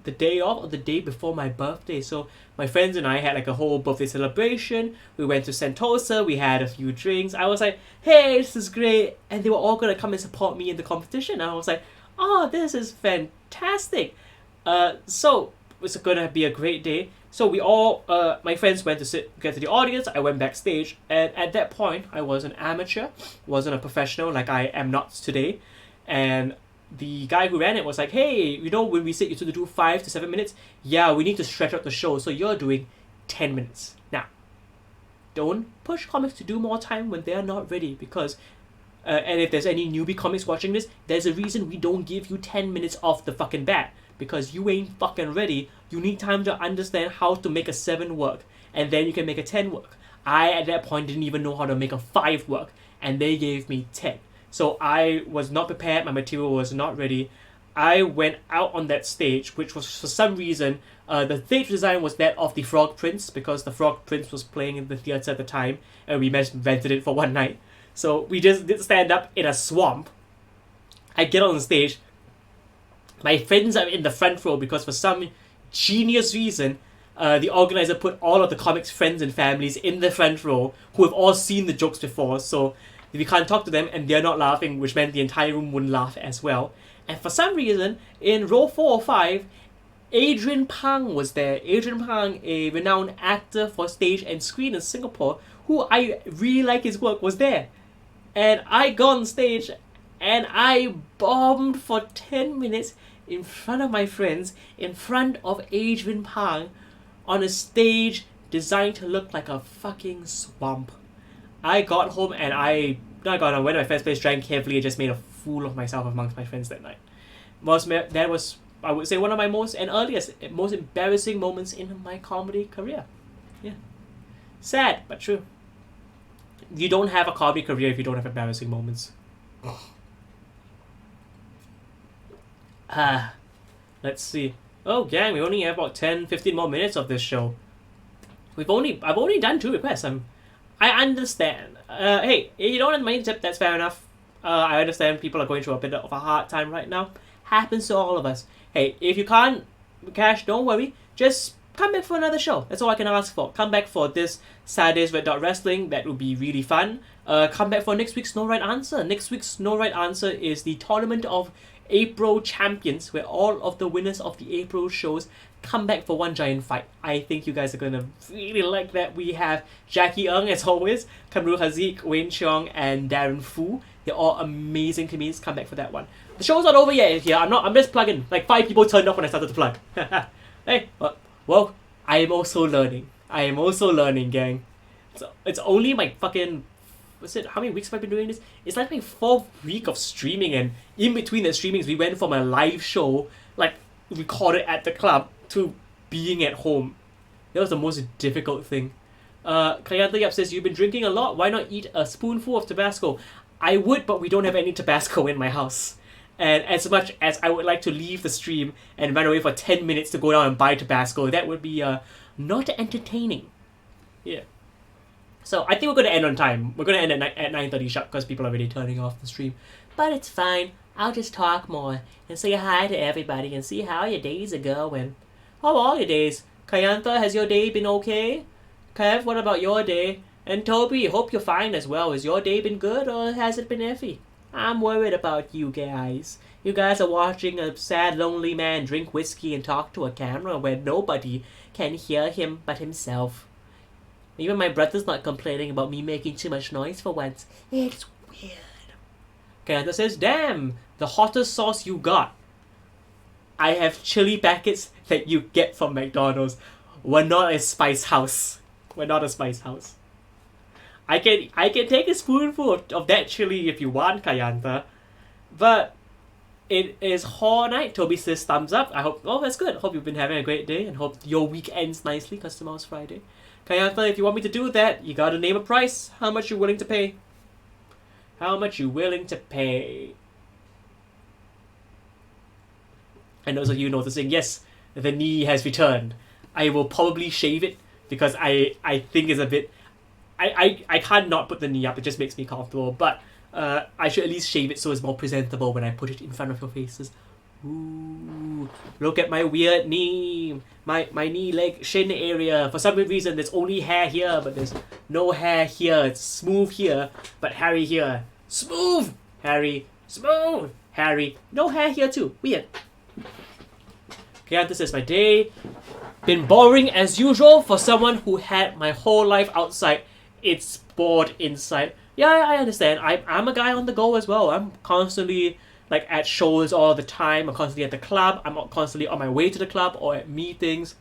the day of or the day before my birthday. So my friends and I had like a whole birthday celebration. We went to Sentosa. We had a few drinks. I was like, hey, this is great. And they were all going to come and support me in the competition. And I was like, oh, this is fantastic. So it's going to be a great day. So we all, my friends went to get to the audience. I went backstage. And at that point, I was an amateur. Wasn't a professional like I am not today. And the guy who ran it was like, hey, when we said you to do 5 to 7 minutes, yeah, we need to stretch out the show, so you're doing 10 minutes. Now, don't push comics to do more time when they're not ready, because, and if there's any newbie comics watching this, there's a reason we don't give you 10 minutes off the fucking bat, because you ain't fucking ready. You need time to understand how to make a 7 work, and then you can make a 10 work. I, at that point, didn't even know how to make a 5 work, and they gave me 10. So I was not prepared, my material was not ready. I went out on that stage, which was for some reason, the stage design was that of the Frog Prince, because the Frog Prince was playing in the theatre at the time, and we rented it for one night. So we just did stand up in a swamp. I get on the stage. My friends are in the front row because for some genius reason, the organizer put all of the comics' friends and families in the front row who have all seen the jokes before. So we can't talk to them and they're not laughing, which meant the entire room wouldn't laugh as well. And for some reason, in row 4 or 5, Adrian Pang was there. Adrian Pang, a renowned actor for stage and screen in Singapore, who I really like his work, was there. And I got on stage and I bombed for 10 minutes in front of my friends, in front of Adrian Pang, on a stage designed to look like a fucking swamp. I got home and I went to my friend's place, drank heavily, and just made a fool of myself amongst my friends that night. That was, I would say, one of my most embarrassing moments in my comedy career. Yeah. Sad, but true. You don't have a comedy career if you don't have embarrassing moments. Let's see. Oh, gang, we only have about 10-15 more minutes of this show. I've only done 2 requests. I understand. Hey, if you don't have the money tip, that's fair enough. I understand people are going through a bit of a hard time right now. Happens to all of us. Hey, if you can't cash, don't worry. Just come back for another show. That's all I can ask for. Come back for this Saturday's Red Dot Wrestling. That will be really fun. Come back for next week's No Right Answer. Next week's No Right Answer is the Tournament of April Champions, where all of the winners of the April shows come back for one giant fight. I think you guys are gonna really like that. We have Jackie Ng as always, Kamru Haziq, Wayne Cheong, and Darren Fu. They're all amazing comedians. Come back for that one. The show's not over yet here. I'm just plugging. Like 5 people turned up when I started to plug. Hey, well, I am also learning. I am also learning, gang. It's only my fucking what's it? How many weeks have I been doing this? It's like my fourth week of streaming, and in between the streamings, we went from a live show, like recorded at the club, to being at home. That was the most difficult thing. Kayanta Yap says, you've been drinking a lot, why not eat a spoonful of Tabasco? I would, but we don't have any Tabasco in my house. And as much as I would like to leave the stream and run away for 10 minutes to go down and buy Tabasco, that would be not entertaining. Yeah. So I think we're going to end on time. We're going to end at 9:30 sharp because people are already turning off the stream. But it's fine. I'll just talk more and say hi to everybody and see how your days are going. How are your days? Kayantha, has your day been okay? Kev, what about your day? And Toby, hope you're fine as well. Has your day been good or has it been iffy? I'm worried about you guys. You guys are watching a sad, lonely man drink whiskey and talk to a camera where nobody can hear him but himself. Even my brother's not complaining about me making too much noise for once. It's weird. Kayanta says, damn, the hottest sauce you got. I have chili packets that you get from McDonald's. We're not a spice house. We're not a spice house. I can take a spoonful of that chili if you want, Kayanta. But it is Hall night. Toby says thumbs up. I hope, oh, that's good. Hope you've been having a great day and hope your week ends nicely because tomorrow's Friday. Kayanta, if you want me to do that, you gotta name a price. How much you willing to pay? How much you willing to pay? And those of you noticing, yes, the knee has returned. I will probably shave it because I think it's a bit... I can't not put the knee up, it just makes me comfortable, but I should at least shave it so it's more presentable when I put it in front of your faces. Ooh, look at my weird knee. My knee, leg, shin area. For some reason, there's only hair here, but there's no hair here. It's smooth here, but hairy here. Smooth, Harry. Smooth, Harry. No hair here too. Weird. Okay, this is my day. Been boring as usual for someone who had my whole life outside. It's bored inside. Yeah, I understand. I'm a guy on the go as well. I'm constantly like at shows all the time. I'm constantly at the club. I'm constantly on my way to the club or at meetings.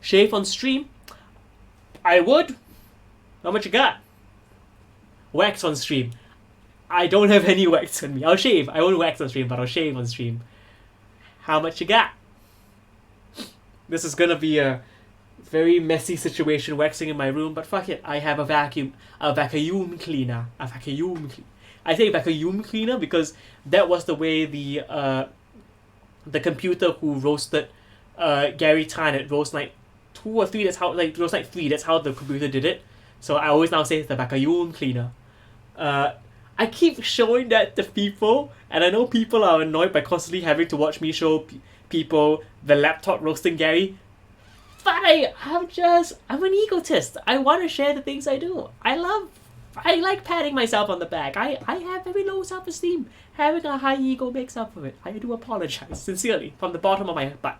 Shave on stream? I would. How much you got? Wax on stream? I don't have any wax on me. I'll shave. I won't wax on stream, but I'll shave on stream. How much you got? This is gonna be a very messy situation waxing in my room, but fuck it. I have a vacuum cleaner. I say vacuum cleaner because that was the way the computer who roasted Gary Tan at Roast Night 2 or 3, that's how, like, Roast Night 3, that's how the computer did it. So I always now say it's the vacuum cleaner. I keep showing that to people, and I know people are annoyed by constantly having to watch me show people the laptop roasting Gary. But I'm an egotist. I want to share the things I do. I like patting myself on the back. I have very low self-esteem. Having a high ego makes up for it. I do apologize, sincerely, from the bottom of my butt.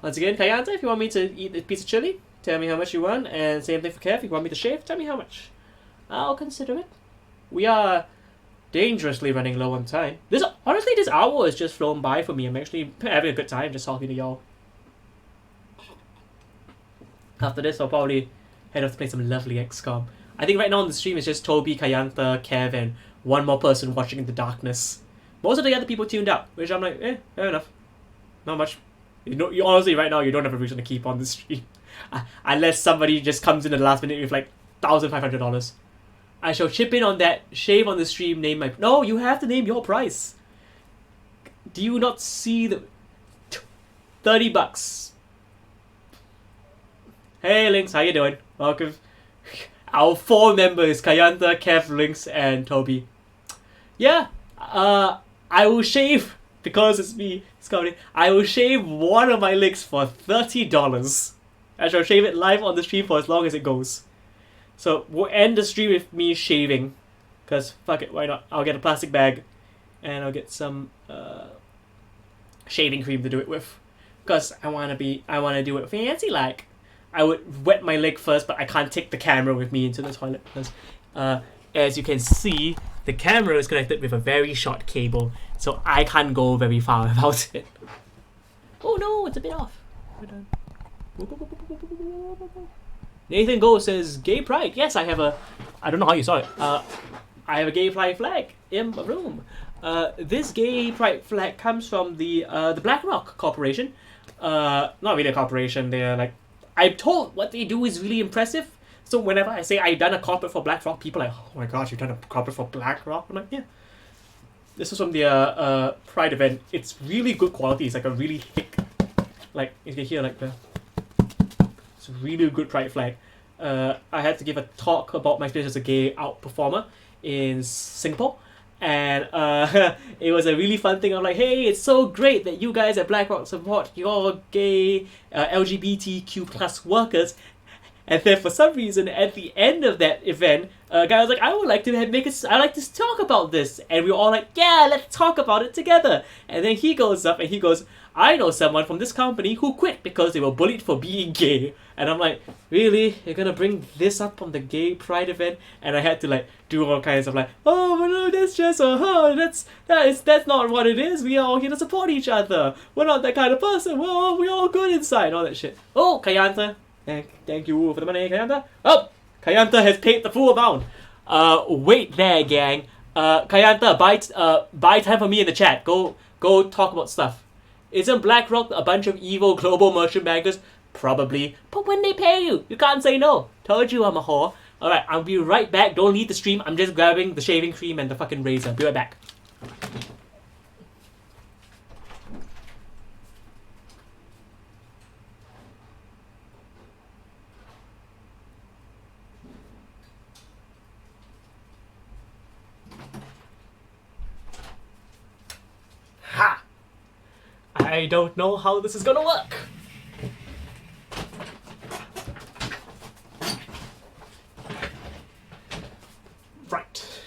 Once again, Kayanta, if you want me to eat a piece of chili, tell me how much you want. And same thing for Kev, if you want me to shave, tell me how much. I'll consider it. We are dangerously running low on time. Honestly, this hour has just flown by for me. I'm actually having a good time just talking to y'all. After this, I'll probably head off to play some lovely XCOM. I think right now on the stream it's just Toby, Kayantha, Kev, and one more person watching in the darkness. Most of the other people tuned out, which I'm like, fair enough. Not much. You honestly, right now, you don't have a reason to keep on the stream. Unless somebody just comes in at the last minute with like $1,500. I shall chip in on that, shave on the stream, name my... No, you have to name your price. Do you not see the... $30. Hey Lynx, how you doing? Welcome. Our 4 members, Kayantha, Kev, Lynx, and Toby. Yeah, I will shave, because it's me, Scotty, I will shave one of my legs for $30. I shall shave it live on the stream for as long as it goes. So we'll end the stream with me shaving, because fuck it, why not? I'll get a plastic bag, and I'll get some shaving cream to do it with, because I wanna do it fancy like. I would wet my leg first, but I can't take the camera with me into the toilet because, as you can see, the camera is connected with a very short cable, so I can't go very far without it. Oh no, it's a bit off. I done? Nathan Go says gay pride. Yes, I have a. I don't know how you saw it. I have a gay pride flag in my room. This gay pride flag comes from the BlackRock Corporation. Not really a corporation. They're like, I'm told what they do is really impressive. So whenever I say I've done a corporate for BlackRock, people are like, oh my gosh, you've done a corporate for BlackRock? I'm like, yeah. This is from the Pride event. It's really good quality. It's like a really thick, like you can hear like the. It's a really good Pride flag. I had to give a talk about my experience as a gay out performer in Singapore, and it was a really fun thing. I'm like, hey, it's so great that you guys at BlackRock support your gay LGBTQ plus workers. And then for some reason, at the end of that event, a guy was like, I would like to I'd like to talk about this. And we were all like, yeah, let's talk about it together. And then he goes up and he goes, I know someone from this company who quit because they were bullied for being gay. And I'm like, really? You're gonna bring this up on the gay pride event? And I had to like do all kinds of like, oh, but no, that's just that's not what it is. We are all here to support each other. We're not that kind of person. We're all good inside. All that shit. Oh, Kayanta. Thank you for the money, Kayanta. Oh, Kayanta has paid the full amount. Wait there, gang. Kayanta, buy time for me in the chat. Go talk about stuff. Isn't BlackRock a bunch of evil global merchant bankers? Probably. But when they pay you, you can't say no. Told you I'm a whore. Alright, I'll be right back. Don't leave the stream. I'm just grabbing the shaving cream and the fucking razor. Be right back. Ha! I don't know how this is gonna work. Right.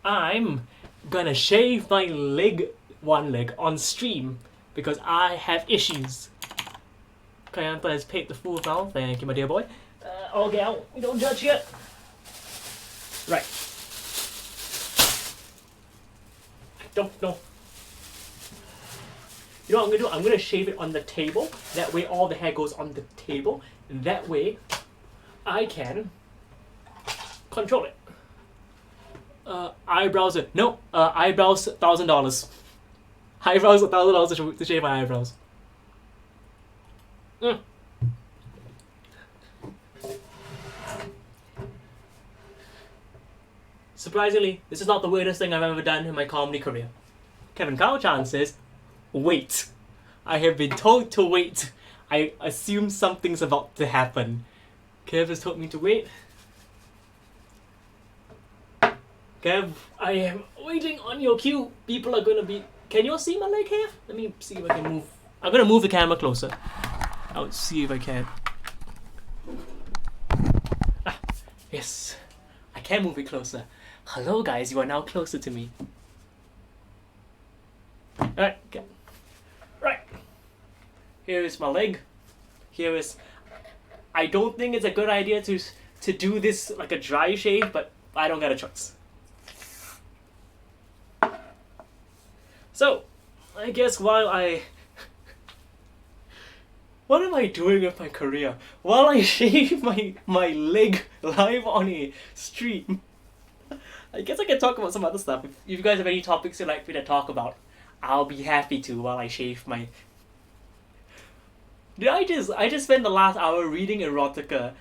I'm gonna shave my one leg on stream because I have issues. Kayanta has paid the full amount. Thank you, my dear boy. All gal, we don't judge yet. Right. I don't know. You know what I'm gonna do? I'm gonna shave it on the table. That way all the hair goes on the table. And that way I control it. Eyebrows are, no, eyebrows $1,000. Eyebrows $1,000 to shave my eyebrows. Surprisingly, this is not the weirdest thing I've ever done in my comedy career. Kevin Kao-chan says, wait. I have been told to wait. I assume something's about to happen. Kev has told me to wait. Kev, I am waiting on your cue. People are gonna be... Can you see my leg here? Let me see if I can move. I'm gonna move the camera closer. I'll see if I can. Ah, yes. I can move it closer. Hello guys, you are now closer to me. Alright, okay. Right. Here is my leg. Here is... I don't think it's a good idea to do this like a dry shave, but I don't got a choice. So, I guess while I... What am I doing with my career? While I shave my leg live on a stream, I guess I can talk about some other stuff. If you guys have any topics you'd like me to talk about, I'll be happy to while I shave my... I just spent the last hour reading erotica,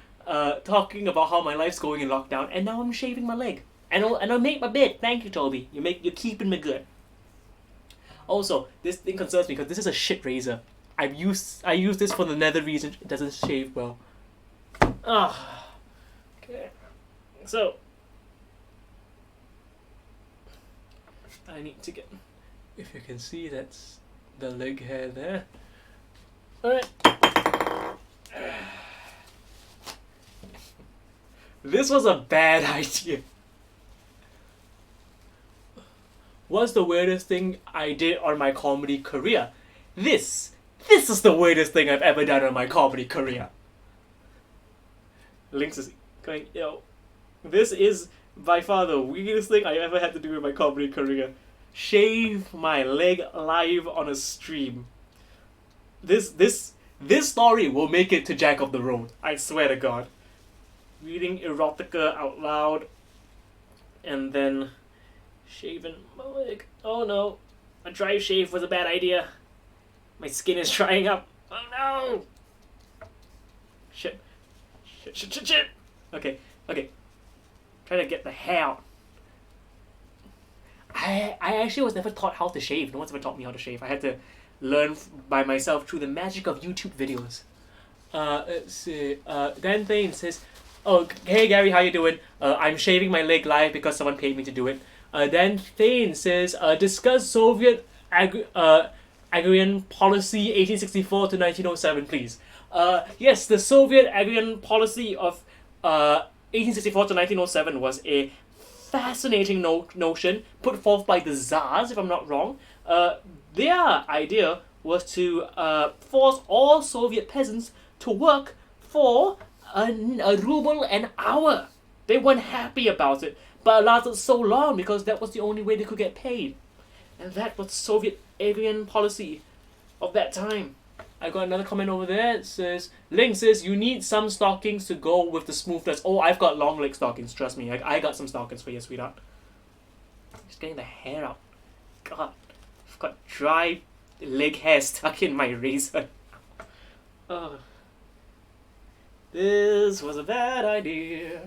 talking about how my life's going in lockdown, and now I'm shaving my leg. And I'll make my bed. Thank you, Toby. You're keeping me good. Also, this thing concerns me because this is a shit razor. I use this for the nether reason. It doesn't shave well. Okay. So I need to get... If you can see, that's the leg hair there. Alright. This was a bad idea. What's the weirdest thing I did on my comedy career? This is the weirdest thing I've ever done on my comedy career. Lynx is going, this is by far the weirdest thing I ever had to do in my comedy career. Shave my leg live on a stream. This This story will make it to Jack of the Road. I swear to God. Reading erotica out loud. And then shaving my leg. Oh no. A dry shave was a bad idea. My skin is drying up. Oh no! Shit. Shit. Okay. Trying to get the hair out. I actually was never taught how to shave. No one's ever taught me how to shave. I had to learn by myself through the magic of YouTube videos. Let's see. Dan Thane says, "Oh, hey Gary, how you doing? I'm shaving my leg live because someone paid me to do it." Dan Thane says, "Discuss Soviet agrarian policy 1864 to 1907, please." Yes, the Soviet agrarian policy of 1864 to 1907 was a fascinating notion put forth by the Tsars, if I'm not wrong. Their idea was to force all Soviet peasants to work for a ruble an hour. They weren't happy about it, but it lasted so long because that was the only way they could get paid. And that was the Soviet agrarian policy of that time. I got another comment over there. It says, Ling says, you need some stockings to go with the smoothness. Oh, I've got long leg stockings, trust me. I got some stockings for you, sweetheart. Just getting the hair out. God, I've got dry leg hair stuck in my razor. Oh. This was a bad idea.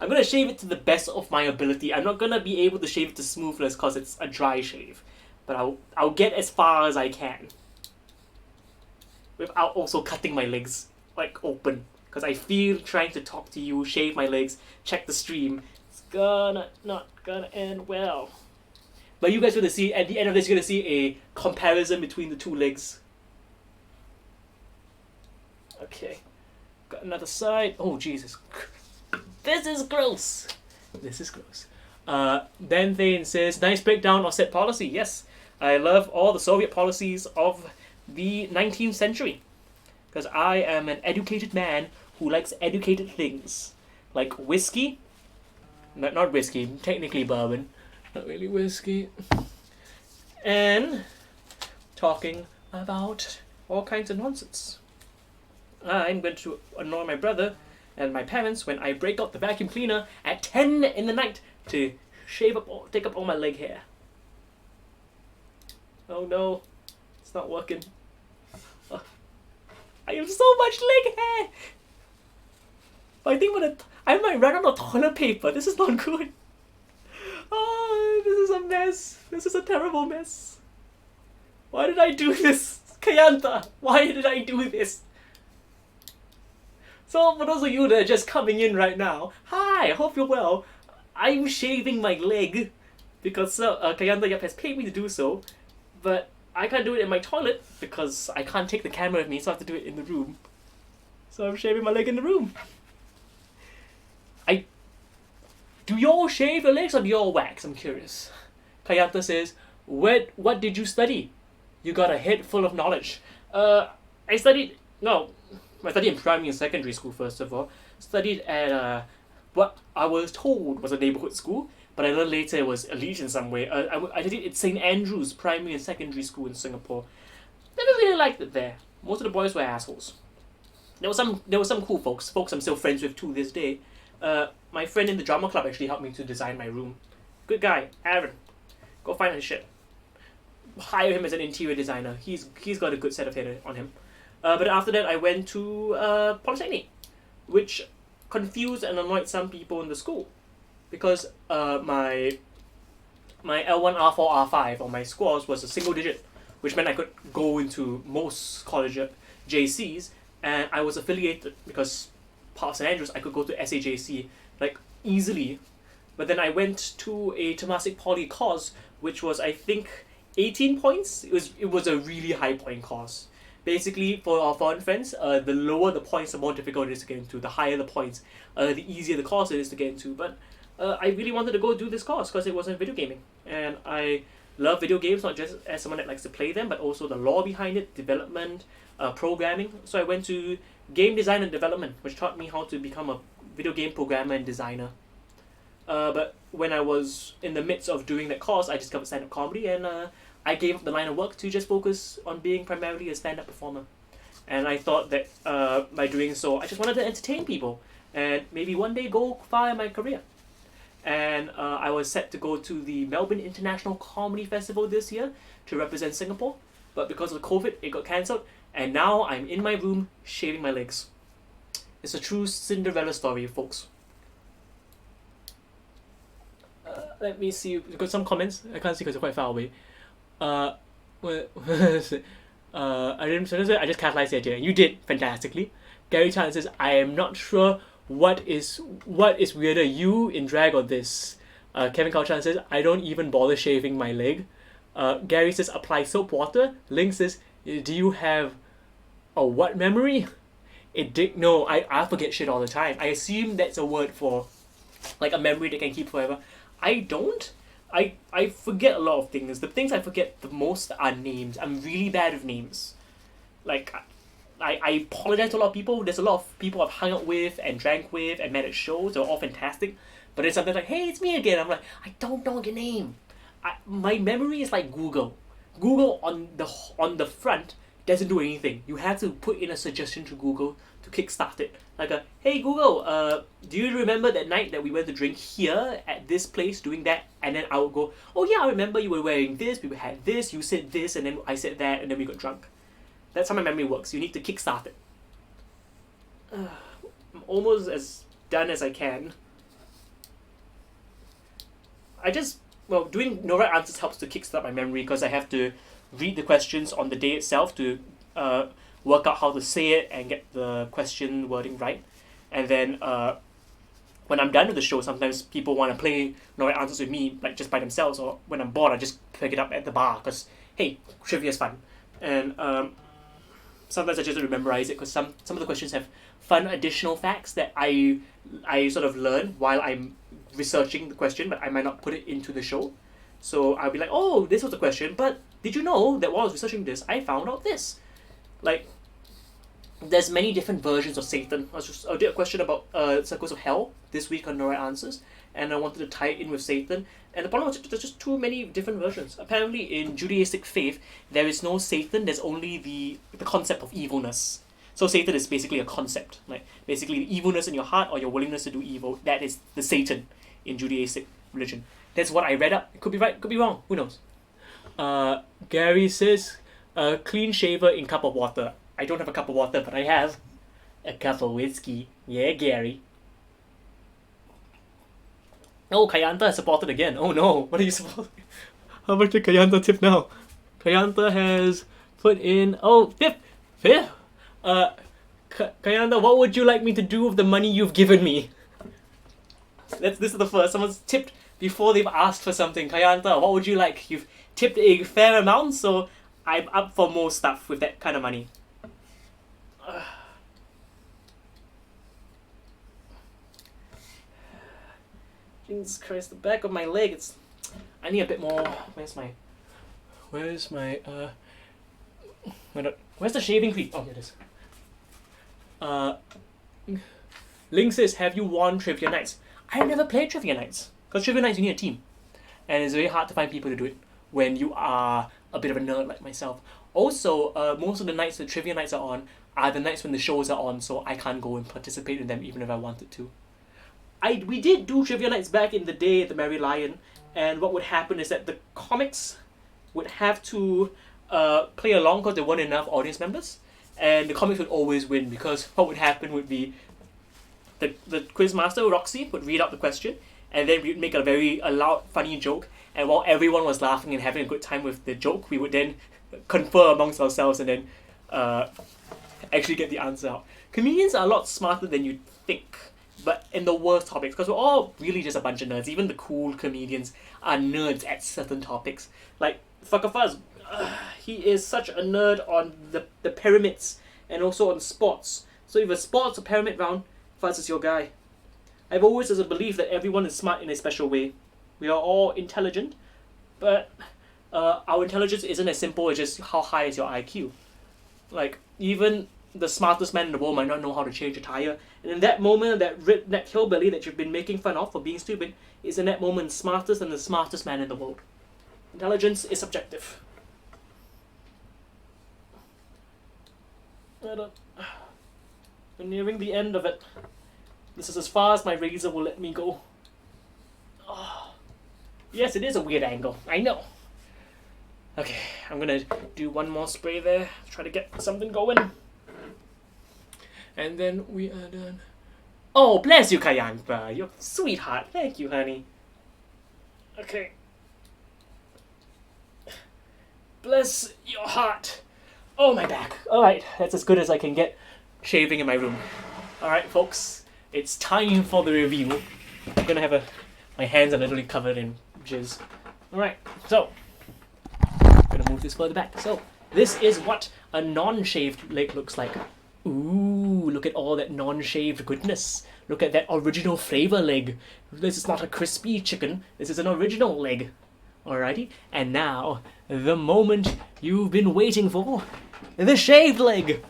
I'm gonna shave it to the best of my ability. I'm not gonna be able to shave it to smoothness because it's a dry shave. But I'll get as far as I can. Without also cutting my legs, like, open. Because I feel trying to talk to you, shave my legs, check the stream. It's not gonna end well. But you guys are gonna see, at the end of this, you're gonna see a comparison between the two legs. Okay. Got another side. Oh, Jesus. This is gross. Dan Thane says, nice breakdown of set policy. Yes, I love all the Soviet policies of the 19th century. Because I am an educated man who likes educated things. Like whiskey. Not whiskey, technically bourbon. Not really whiskey. And talking about all kinds of nonsense. I'm going to annoy my brother and my parents when I break out the vacuum cleaner at 10 in the night to take up all my leg hair. Oh no, it's not working. I have so much leg hair. I think I might run out of toilet paper. This is not good. Oh, this is a mess. This is a terrible mess. Why did I do this? Kayanta, why did I do this? So for those of you that are just coming in right now, hi, I hope you're well. I'm shaving my leg because Kayanta Yap has paid me to do so, but I can't do it in my toilet because I can't take the camera with me, so I have to do it in the room. So I'm shaving my leg in the room. Do y'all shave your legs or do y'all wax? I'm curious. Kayanta says, what did you study? You got a head full of knowledge. I studied in primary and secondary school, first of all. Studied at what I was told was a neighborhood school, but I learned later it was elite in some way. I did it at St. Andrew's Primary and Secondary School in Singapore. Never really liked it there. Most of the boys were assholes. There were some cool folks I'm still friends with to this day. My friend in the drama club actually helped me to design my room. Good guy, Aaron. Go find his shit. Hire him as an interior designer. He's got a good set of head on him. But after that, I went to Polytechnic, which confused and annoyed some people in the school, because my L1, R4, R5 on my scores was a single digit, which meant I could go into most college JCs, and I was affiliated because part of St. Andrews, I could go to SAJC like easily. But then I went to a Temasek Poly course, which was I think 18 points. It was a really high point course. Basically, for our foreign friends, the lower the points, the more difficult it is to get into. The higher the points, the easier the course it is to get into. But I really wanted to go do this course because it was in video gaming. And I love video games, not just as someone that likes to play them, but also the lore behind it, development, programming. So I went to game design and development, which taught me how to become a video game programmer and designer. But when I was in the midst of doing that course, I discovered stand-up comedy, and I gave up the line of work to just focus on being primarily a stand-up performer. And I thought that by doing so, I just wanted to entertain people and maybe one day go far in my career. And I was set to go to the Melbourne International Comedy Festival this year to represent Singapore. But because of COVID, it got cancelled. And now I'm in my room shaving my legs. It's a true Cinderella story, folks. Let me see. We've got some comments. I can't see because they're quite far away. What is it? I just catalyzed the idea. You did fantastically. Gary Chan says, I am not sure what is weirder, you in drag or this. Kevin Kauchan says, I don't even bother shaving my leg. Gary says, apply soap water. Link says, do you have a what memory? No, I forget shit all the time. I assume that's a word for like a memory that can keep forever. I don't. I forget a lot of things. The things I forget the most are names. I'm really bad with names. Like, I apologize to a lot of people. There's a lot of people I've hung out with and drank with and met at shows. They're all fantastic. But then sometimes like, hey, it's me again. I'm like, I don't know your name. My memory is like Google. Google on the front doesn't do anything. You have to put in a suggestion to Google to kickstart it. Like hey Google, do you remember that night that we went to drink here at this place doing that? And then I would go, oh yeah, I remember you were wearing this, we had this, you said this, and then I said that, and then we got drunk. That's how my memory works. You need to kickstart it. I'm almost as done as I can. Doing no right answers helps to kickstart my memory because I have to read the questions on the day itself to work out how to say it and get the question wording right. And then when I'm done with the show, sometimes people want to play no right answers with me, like just by themselves, or when I'm bored, I just pick it up at the bar because, hey, trivia is fun. And sometimes I just memorize it because some of the questions have fun additional facts that I sort of learn while I'm researching the question, but I might not put it into the show. So I'll be like, oh, this was the question, but did you know that while I was researching this, I found out this? Like, there's many different versions of Satan. I did a question about circles of hell this week on No Right Answers, and I wanted to tie it in with Satan. And the problem was there's just too many different versions. Apparently, in Judaistic faith, there is no Satan. There's only the concept of evilness. So Satan is basically a concept, like basically the evilness in your heart or your willingness to do evil. That is the Satan in Judaistic religion. That's what I read up. It could be right, could be wrong. Who knows? Gary says, clean shaver in cup of water. I don't have a cup of water, but I have a cup of whiskey. Yeah, Gary. Oh, Kayanta has supported again. Oh no, what are you supporting? How much did Kayanta tip now? Kayanta has put in, fifth. Kayanta, what would you like me to do with the money you've given me? This is the first. Someone's tipped before they've asked for something. Kayanta, what would you like? You've tipped a fair amount, so I'm up for more stuff with that kind of money. Jesus Christ, the back of my leg, I need a bit more. Where's the shaving cream? Oh, here it is. Link says, have you won trivia nights? I've never played trivia nights. Because trivia nights, you need a team. And it's very hard to find people to do it when you are a bit of a nerd like myself. Also, most of the nights the trivia nights are on are the nights when the shows are on, so I can't go and participate in them even if I wanted to. We did do trivia nights back in the day at the Merry Lion, and what would happen is that the comics would have to play along because there weren't enough audience members, and the comics would always win because what would happen would be the quiz master, Roxy, would read out the question, and then we'd make a loud, funny joke, and while everyone was laughing and having a good time with the joke, we would then confer amongst ourselves and then actually get the answer out. Comedians are a lot smarter than you'd think, but in the worst topics, because we're all really just a bunch of nerds. Even the cool comedians are nerds at certain topics. Like, Fuckafuzz, he is such a nerd on the pyramids and also on sports. So if a sports or pyramid round, Fuzz is your guy. I've always as a belief that everyone is smart in a special way. We are all intelligent, but our intelligence isn't as simple as just how high is your IQ. Like, even the smartest man in the world might not know how to change a tire. And in that moment, that hillbilly that you've been making fun of for being stupid is in that moment smartest than the smartest man in the world. Intelligence is subjective. We're nearing the end of it. This is as far as my razor will let me go. Oh. Yes, it is a weird angle. I know. Okay, I'm gonna do one more spray there. Try to get something going. And then we are done. Oh, bless you, Kayanta. You're a sweetheart. Thank you, honey. Okay. Bless your heart. Oh, my back. Alright, that's as good as I can get shaving in my room. Alright, folks. It's time for the review. I'm gonna have my hands are literally covered in jizz. Alright, so I'm gonna move this further back. So this is what a non-shaved leg looks like. Ooh, look at all that non-shaved goodness. Look at that original flavor leg. This is not a crispy chicken. This is an original leg. Alrighty, and now the moment you've been waiting for. The shaved leg.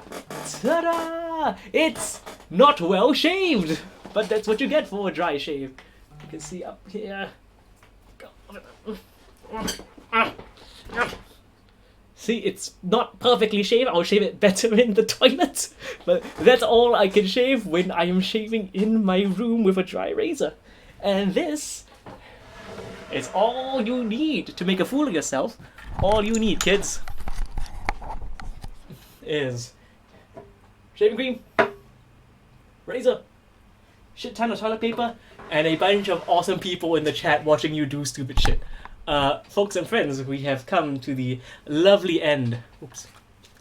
Ta-da! It's not well shaved, but that's what you get for a dry shave. You can see up here. See, it's not perfectly shaved. I'll shave it better in the toilet, but that's all I can shave when I am shaving in my room with a dry razor. And this is all you need to make a fool of yourself. All you need, kids, is shaving cream, razor, shit ton of toilet paper, and a bunch of awesome people in the chat watching you do stupid shit. Folks and friends, we have come to the lovely end. Oops.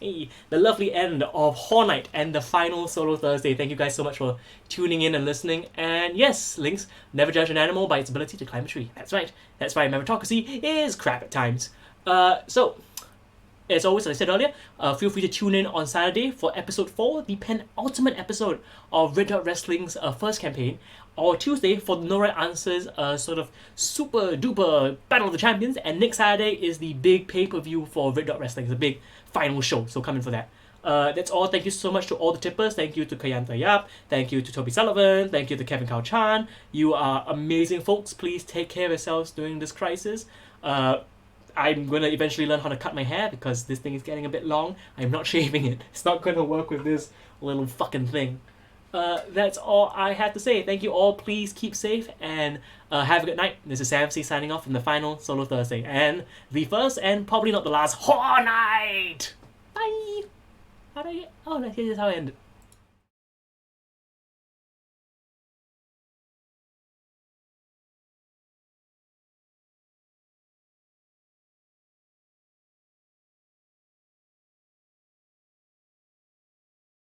Hey, the lovely end of Horror Night and the final Solo Thursday. Thank you guys so much for tuning in and listening. And yes, Links, never judge an animal by its ability to climb a tree. That's right. That's why meritocracy is crap at times. So, as always, as I said earlier, feel free to tune in on Saturday for episode 4, the penultimate episode of Red Dot Wrestling's first campaign, or Tuesday for the No Right Answers sort of super duper Battle of the Champions, and next Saturday is the big pay-per-view for Red Dot Wrestling, the big final show, so come in for that. That's all. Thank you so much to all the tippers. Thank you to Kayanta Yap. Thank you to Toby Sullivan. Thank you to Kevin Kao Chan. You are amazing folks. Please take care of yourselves during this crisis. I'm going to eventually learn how to cut my hair because this thing is getting a bit long. I'm not shaving it. It's not going to work with this little fucking thing. That's all I have to say. Thank you all. Please keep safe and have a good night. This is Sam C signing off from the final Solo Thursday. And the first and probably not the last Horror Night! Bye! Oh, here's how I end it.